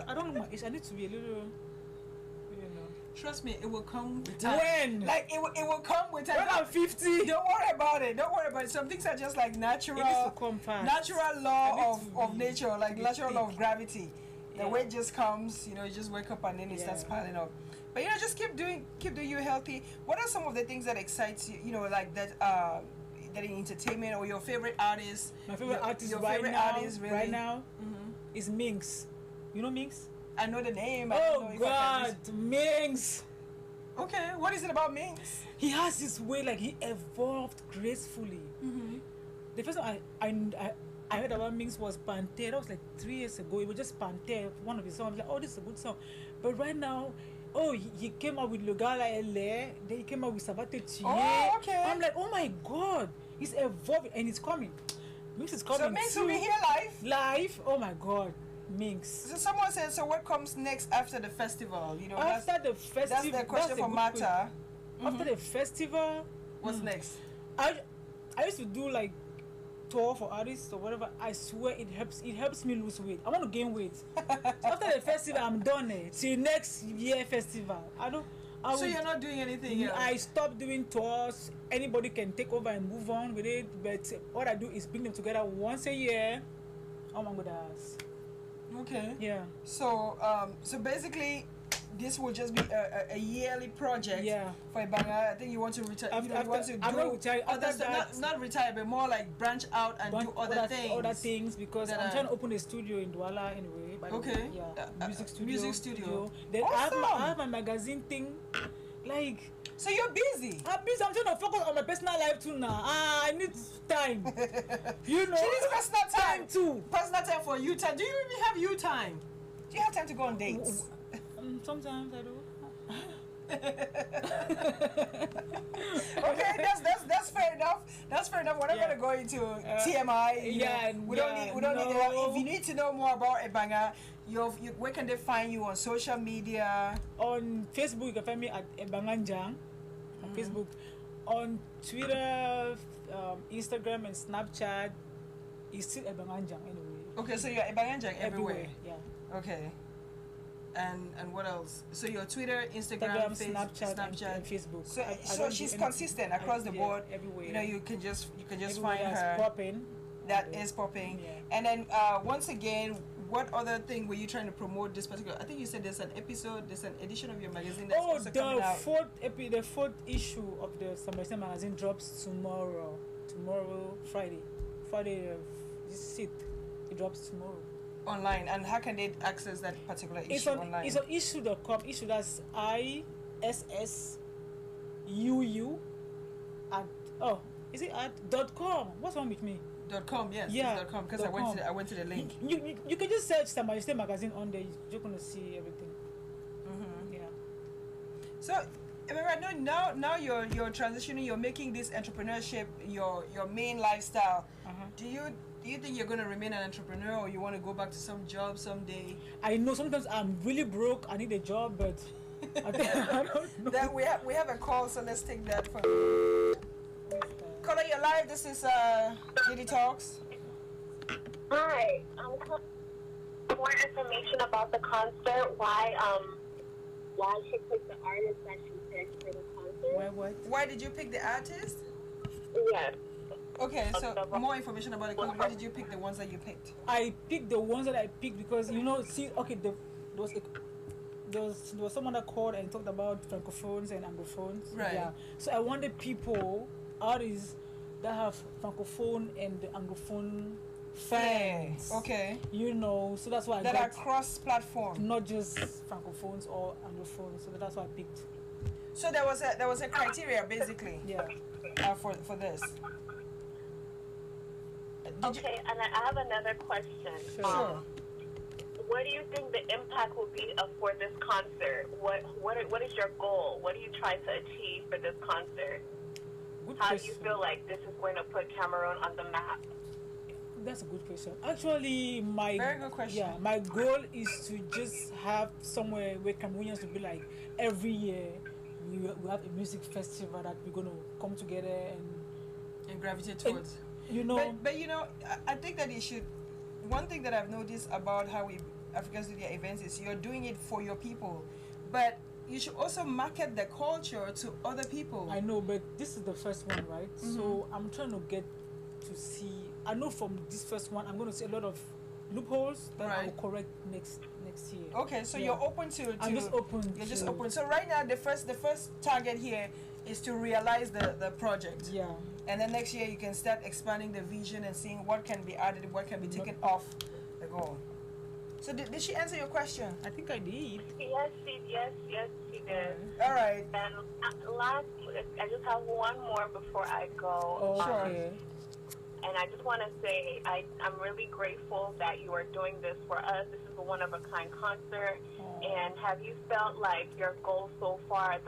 I don't know my age. I need to be a little,
Trust me, it will come with time.
When?
Like, it will come with time.
When I'm 50.
Don't worry about it. Some things are just like natural.
It needs to come fast.
Natural law of nature, like natural law of gravity. The weight just comes, you just wake up and then it starts piling up. But just keep doing you healthy. What are some of the things that excites you, like that in entertainment, or your favorite artist?
My favorite artist right now is Minx. You know Minx?
I know the name.
Oh God, Minx.
Okay, what is it about Minx?
He has this way, like he evolved gracefully. The first time I heard about Minx was Panther. That was like 3 years ago. It was just Panther, one of his songs. Like, oh, this is a good song. But right now, he came out with Logala LA. Then he came out with Savate Chie.
Oh, okay.
I'm like, oh my God, he's evolving and it's coming. Minx is coming.
So Minx will be here live. Oh my God.
Minx.
So someone said, so what comes next after the festival?
After the festival.
That's the question for Marta.
After the festival,
what's next?
I used to do like tour for artists or whatever. I swear it helps me lose weight. I want to gain weight. So after the festival, I'm done. Till next year festival. So
you're not doing anything else?
I stopped doing tours. Anybody can take over and move on with it. But what I do is bring them together once a year. Oh my goodness.
Okay.
Yeah.
So basically, this will just be a yearly project.
Yeah.
For Ebangha. I think you want to retire.
I'm not retired.
Other stuff, not retire, but more like branch out and do other things.
Other things, because I'm trying to open a studio in Douala anyway.
Okay.
Yeah.
Music studio.
Then
awesome.
I have my magazine thing, like.
So you're busy.
I'm busy. I'm trying to focus on my personal life too now. I need time.
She needs personal time
too.
Personal time for you time. Do you even have you time? Do you have time to go on dates?
Sometimes I do.
Okay, that's fair enough. That's fair enough. We're not gonna go into TMI. We don't need that. If you need to know more about Ebangha, where can they find you on social media?
On Facebook, you can find me at Ebangha Njang. On Facebook, on Twitter, Instagram, and Snapchat, it's still Ebangha Njang anyway.
Okay, so you're Ebangha Njang everywhere.
Yeah.
Okay. And what else? So your Twitter, Instagram,
Snapchat, and Facebook.
So she's consistent across the board.
Everywhere.
You can just
everywhere
find her.
Popping.
that is popping.
Yeah.
And then once again, what other thing were you trying to promote this particular? I think you said there's an edition of your magazine that's also coming out.
The fourth issue of the Summer magazine drops tomorrow. Friday, this 6th. It drops tomorrow.
Online. And how can they access that particular issue online?
It's on issue.com. Issue, that's ISSUU is it at .com? What's wrong with me?
.com, yes.
Yeah.
.com, because I went to the link.
You can just search Summer magazine on there. You're gonna see everything. Yeah.
So, now you're transitioning. You're making this entrepreneurship your main lifestyle. Do you think you're gonna remain an entrepreneur, or you want to go back to some job someday?
I know sometimes I'm really broke. I need a job, but I don't know.
Then we have a call, so let's take that from. Caller, you're live. This is dDTalks.
Hi, more information about the concert. Why she picked the artist that she picked for the concert?
Why did you pick the artist?
Yes.
Okay, so more information about the concert. Why did you pick the ones that you picked?
I picked the ones that I picked because there was someone that called and talked about francophones and anglophones.
Right.
Yeah. So I wanted artists that have francophone and anglophone fans.
Yeah. Okay.
So that's why
that are cross-platform,
not just francophones or anglophones. So that's why I picked.
So there was a criteria basically.
Yeah.
For this.
Okay, and I have another question.
Sure.
What do you think the impact will be for this concert? What is your goal? What do you try to achieve for this concert? How do you feel like this is going to put Cameroon on the map?
That's a good question. Actually,
very good question.
Yeah, my goal is to just have somewhere where Cameroonians will be like every year we have a music festival that we're gonna come together
and gravitate towards. But I think that you should. One thing that I've noticed about how Africans do their events is you're doing it for your people, but you should also market the culture to other people.
I know, but this is the first one, right? So I'm trying to get to see. I know from this first one, I'm going to see a lot of loopholes that I will correct next year.
Okay, so you're open to.
I'm just open.
You're just open. So right now, the first target here is to realize the project.
Yeah.
And then next year you can start expanding the vision and seeing what can be added, what can be taken off the goal. So did she answer your question?
I think I did.
Yes, she did.
All right.
And last, I just have one more before I go.
Oh, sure.
And I just want to say I'm really grateful that you are doing this for us. This is a one-of-a-kind concert. And have you felt like your goal so far,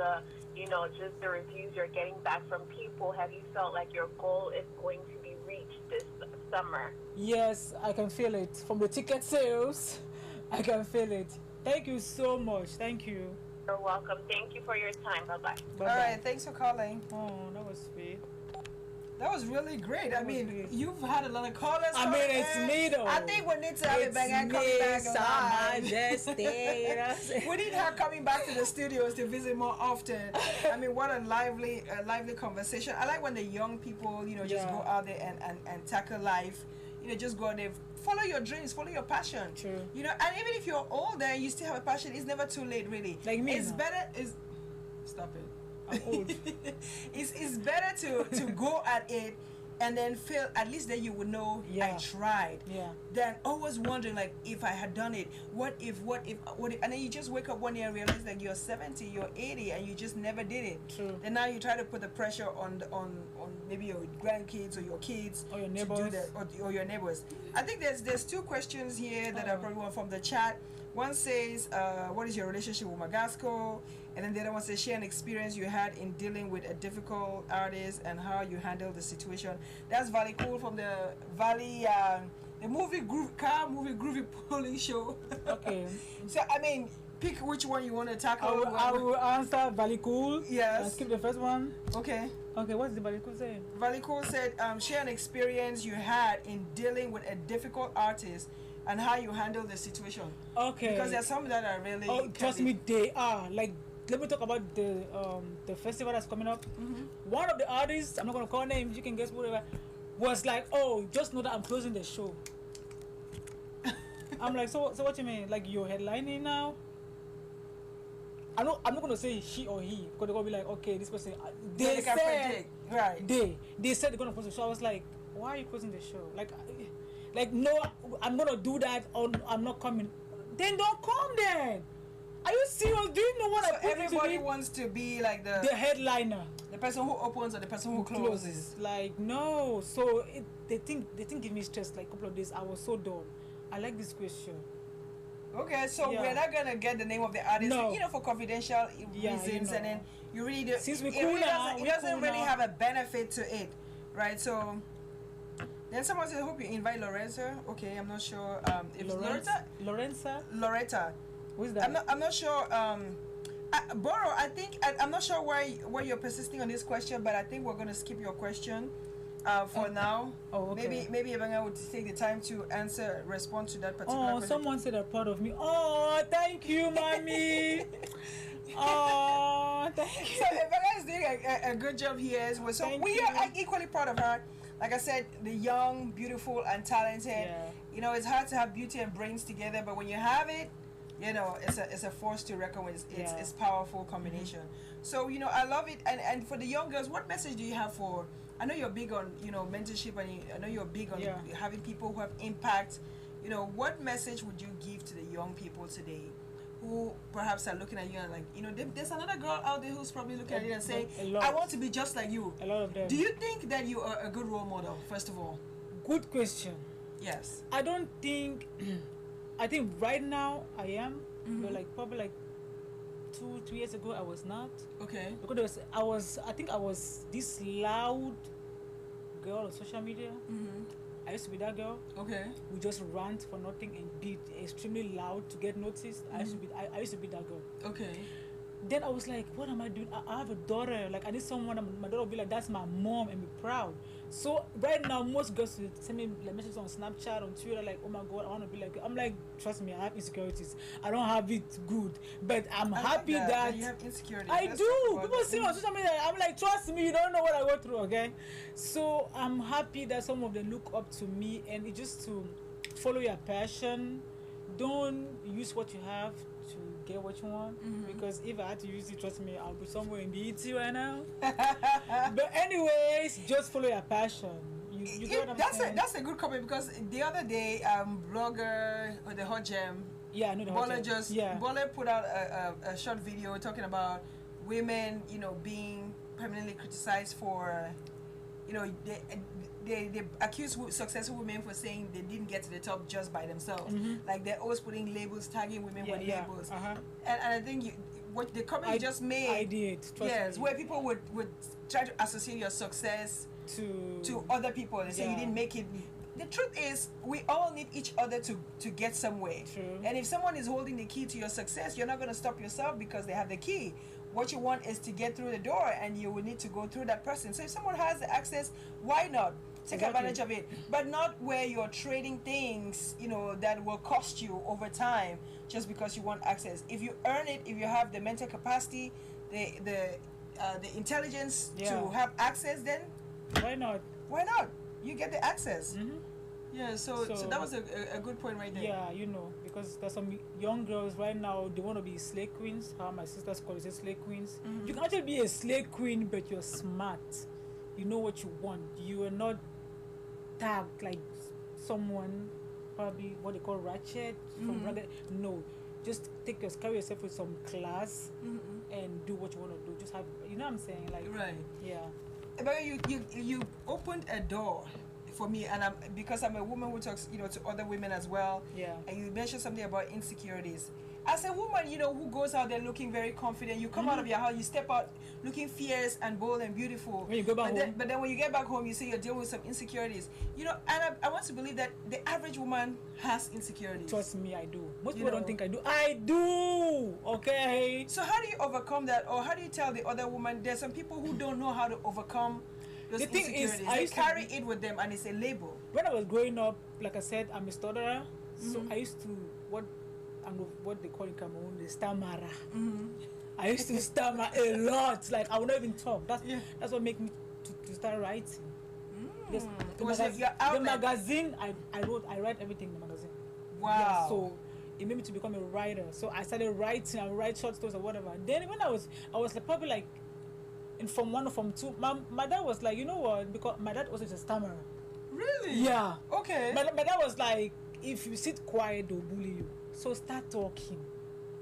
just the reviews you're getting back from people, have you felt like your goal is going to be reached this summer?
Yes, I can feel it. From the ticket sales, I can feel it. Thank you so much. Thank you.
You're welcome. Thank you for your time. Bye-bye.
All right, thanks for calling.
Oh, that was sweet.
That was really great. I mean, you've had a lot of callers.
It's me though.
I think we need to have Ebangha coming back. We need her coming back to the studios to visit more often. I mean, what a lively conversation. I like when the young people, just go out there and tackle life. Just go out there, follow your dreams, follow your passion.
True.
And even if you're older and you still have a passion, it's never too late, really.
Like me.
It's better. Stop it.
I'm old.
It's better to go at it and then feel, at least then you would know I tried.
Yeah.
Then always wondering, like, if I had done it, what if, and then you just wake up one day and realize that you're 70, you're 80, and you just never did it.
True.
Then now you try to put the pressure on maybe your grandkids or your kids
or your neighbors.
to do that, or your neighbors. I think there's two questions here that I probably want from the chat. One says, what is your relationship with Magasco? And then the other one says, share an experience you had in dealing with a difficult artist and how you handled the situation. That's Valley Cool from the Valley, the movie groovy polling show.
Okay.
So, I mean, pick which one you want to tackle.
I will answer Valley Cool.
Yes.
And skip the first one.
Okay.
Okay, what's the Valley Cool saying?
Valley Cool said, share an experience you had in dealing with a difficult artist and how you handle the situation. Okay. Because there's some that are really.
Oh, trust me, they are. Like, let me talk about the festival that's coming up. Mm-hmm. One of the artists, I'm not gonna call names, you can guess whatever. was like, oh, just know that I'm closing the show. I'm like, so what you mean? Like, you're headlining now? I'm not gonna say she or he, because they're gonna be like, okay, this person. They
can
said,
predict. Right.
they said they're gonna close the show. I was like, why are you closing the show? Like no, I'm gonna do that, or I'm not coming. Then don't come then. Are you serious? Do you know what
So
I put
everybody
into
wants to be like the
headliner?
the person who opens or the person who closes.
Like, no. So they think give me stress. Like a couple of days, I was so done. I like this question.
Okay, so
Yeah.
we're not gonna get the name of the artist,
No.
for confidential
Yeah,
reasons, and then you really do.
Since we
it
cool
really
now,
doesn't,
we
it doesn't
cool
really
now.
have a benefit to it, right? So then someone said, "Hope you invite Lorenza." Okay, I'm not sure if Loretta.
Who's that?
I'm not sure. Boro, I think I'm not sure why you're persisting on this question, but I think we're gonna skip your question for now.
Oh, okay.
Maybe Ebangha would take the time to respond to that particular question.
Someone said they're proud of me. Oh, thank you, mommy. Oh, thank you.
So Ebangha is doing a good job here as well. So
Thank
we
you.
are equally proud of her. Like I said, the young, beautiful, and talented.
Yeah.
It's hard to have beauty and brains together, but when you have it, it's a force to reckon with. It's powerful combination. So I love it. And for the young girls, what message do you have for? I know you're big on mentorship, and I know you're big on having people who have impact. What message would you give to the young people today, who perhaps are looking at you and like, there's another girl out there who's probably looking at you and saying, I want to be just like you.
A lot of them.
Do you think that you are a good role model, first of all?
Good question.
Yes.
I don't think. I think right now I am, but probably 2-3 years ago I was not.
Okay.
Because I think I was this loud girl on social media. I used to be that girl.
Okay.
We just rant for nothing and be extremely loud to get noticed. I used to be that girl.
Okay.
Then I was like, what am I doing? I have a daughter. Like, I need someone. My daughter will be like, that's my mom, and be proud. So right now, most girls will send me like messages on Snapchat, on Twitter, like, oh my God, I want to be like. I'm like, trust me, I have insecurities. I don't have it good, but I'm happy
like
that
you have insecurities.
I
Let's
do.
talk about
People
that.
see me on social media. I'm like, trust me, you don't know what I go through. Okay, so I'm happy that some of them look up to me, and it's just to follow your passion. Don't use what you have to get what you want, because if I had to use it, trust me, I'll be somewhere in the ET right now. But anyways, just follow your passion. You get what I'm saying?
That's a good comment, because the other day, blogger or the Hot Gem,
I know the Hot Gem.
Bola put out a short video talking about women, being permanently criticized for, they accuse successful women for saying they didn't get to the top just by themselves. Like, they're always putting labels, tagging women with labels. And I think what the comment you just made,
I did.
Yes, where people would try to associate your success to other people and say you didn't make it. The truth is, we all need each other to get somewhere.
True.
And if someone is holding the key to your success, you're not going to stop yourself because they have the key. What you want is to get through the door, and you will need to go through that person. So if someone has the access, why not? Take advantage of it, but not where you're trading things, that will cost you over time just because you want access. If you earn it, if you have the mental capacity, the intelligence to have access, then
why not?
Why not? You get the access. Yeah. So that was a good point right there.
Yeah, because there's some young girls right now, they want to be slay queens. How my sisters call it, slay queens. You can actually be a slay queen, but you're smart. You know what you want. You are not tagged like someone, probably what they call ratchet from brother. No, just carry yourself with some class and do what you want to do. Just have, what I'm saying, like,
right.
Yeah.
But you opened a door for me, and because I'm a woman who talks to other women as well.
Yeah.
And you mentioned something about insecurities. As a woman, who goes out there looking very confident, you come out of your house, you step out looking fierce and bold and beautiful.
When you go back home.
But then when you get back home, you say you're dealing with some insecurities. And I want to believe that the average woman has insecurities.
Trust me, I do. Most people don't think I do. I do! Okay?
So how do you overcome that? Or how do you tell the other woman? There's some people who don't know how to overcome those insecurities. They carry it with them, and it's a label.
When I was growing up, like I said, I'm a stutterer. So I used to, what they call in Cameroon, the stammerer. I used to stammer a lot. Like, I would not even talk. That's what made me to start writing. Yes,
Your
the
outlet.
magazine I write everything in the magazine.
Wow.
Yeah, so it made me to become a writer. So I started writing. I would write short stories or whatever. Then when I was like, probably like in Form 1 or Form 2. My dad was like, you know what? Because my dad also is a stammerer.
Really?
Yeah.
Okay.
My dad was like, if you sit quiet, they'll bully you. So start talking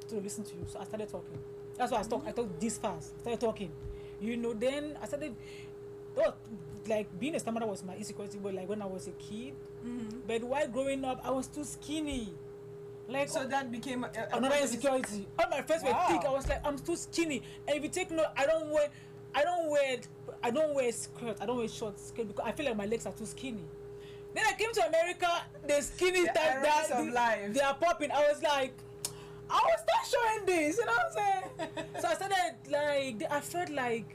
to listen to you. So I started talking. That's why I talked this fast. I started talking. Then I started. Like being a stammerer was my insecurity, but like when I was a kid. But while growing up, I was too skinny. Like
so that became
another insecurity. All my friends were thick. I was like, I'm too skinny. And if you take note, I don't wear skirt. I don't wear short skirt because I feel like my legs are too skinny. Then I came to America. The skinny type they are popping. I was like, I will start showing this. You know what I'm saying? So I started like I felt like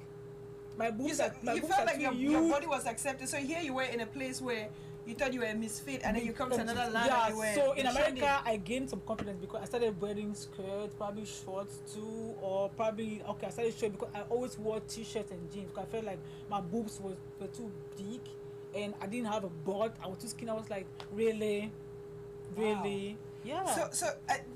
my boobs.
You felt like your body was accepted. So here you were in a place where you thought you were a misfit, and then you come to another land.
Yeah.
And you were
So in America, I gained some confidence because I started wearing skirts, probably shorts too, or probably I started short because I always wore t-shirts and jeans because I felt like my boobs were too big, and I didn't have a butt. I was too skinny. I was like, really. Yeah.
So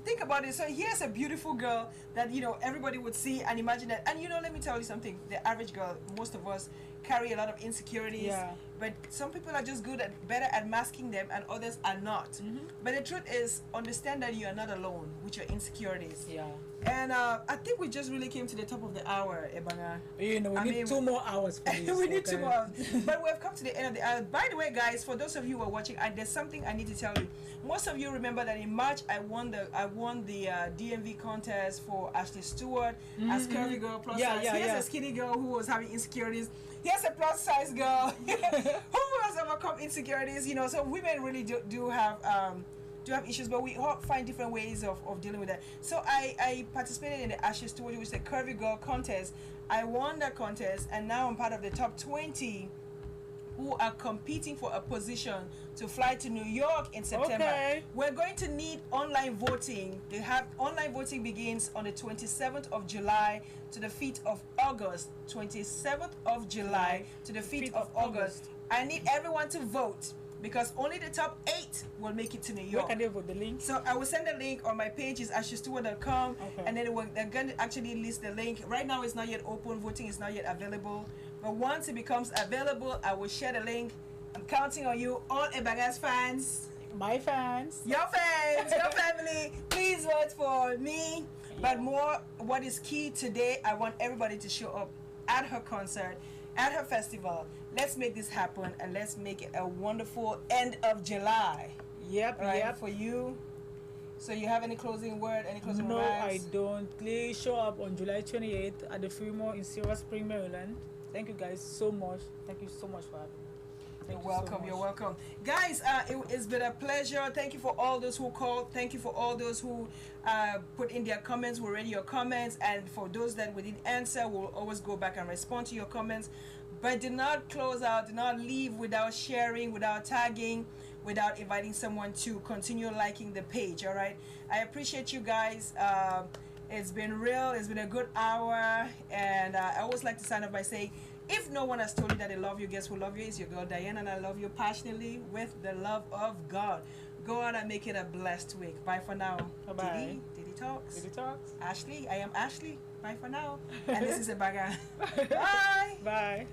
think about it. So here's a beautiful girl that everybody would see and imagine that. And let me tell you something. The average girl, most of us carry a lot of insecurities.
Yeah.
But some people are just better at masking them, and others are not. But the truth is, understand that you are not alone with your insecurities.
Yeah.
And I think we just really came to the top of the hour, Ebangha.
We need 2 more hours for this.
We need 2 more hours. But we've come to the end of the hour. By the way, guys, for those of you who are watching, there's something I need to tell you. Most of you remember that in March I won the DMV contest for Ashley Stewart as curvy girl plus size. Here's a skinny girl who was having insecurities. Here's a plus size girl who has overcome insecurities. So women really do have issues, but we all find different ways of dealing with that. So I participated in the Ashley Stewart, which is a curvy girl contest. I won that contest, and now I'm part of the top 20 who are competing for a position to fly to New York in September.
Okay.
We're going to need online voting. Online voting begins on the 27th of July to the 5th of August. 27th of July to the 5th of August. I need everyone to vote, because only the top 8 will make it to New York.
Where can they vote? The link?
So I will send the link on my page, is ashestewart.com, and then they're going to actually list the link. Right now it's not yet open, voting is not yet available, but once it becomes available, I will share the link. I'm counting on you, all Ebangha's fans.
My fans.
Your fans, your family. Please vote for me. But more, what is key today, I want everybody to show up at her concert, at her festival. Let's make this happen, and let's make it a wonderful end of July.
Yep.
For you. So you have any closing word, any closing
No,
remarks?
I don't. Please show up on July 28th at the Fremont in Silver Spring, Maryland. Thank you guys so much. Thank you so much for having me.
You're welcome. Guys, it's been a pleasure. Thank you for all those who called. Thank you for all those who put in their comments. We read your comments. And for those that we didn't answer, we'll always go back and respond to your comments. But do not close out. Do not leave without sharing, without tagging, without inviting someone to continue liking the page, all right? I appreciate you guys. It's been real. It's been a good hour. And I always like to sign off by saying, if no one has told you that they love you, guess who love you? It's your girl Diana, and I love you passionately with the love of God. Go out and make it a blessed week. Bye for now.
Bye-bye.
dDTalks.
dDTalks.
Ashley, I am Ashley. Bye for now. And this is Ebangha. Bye.
Bye.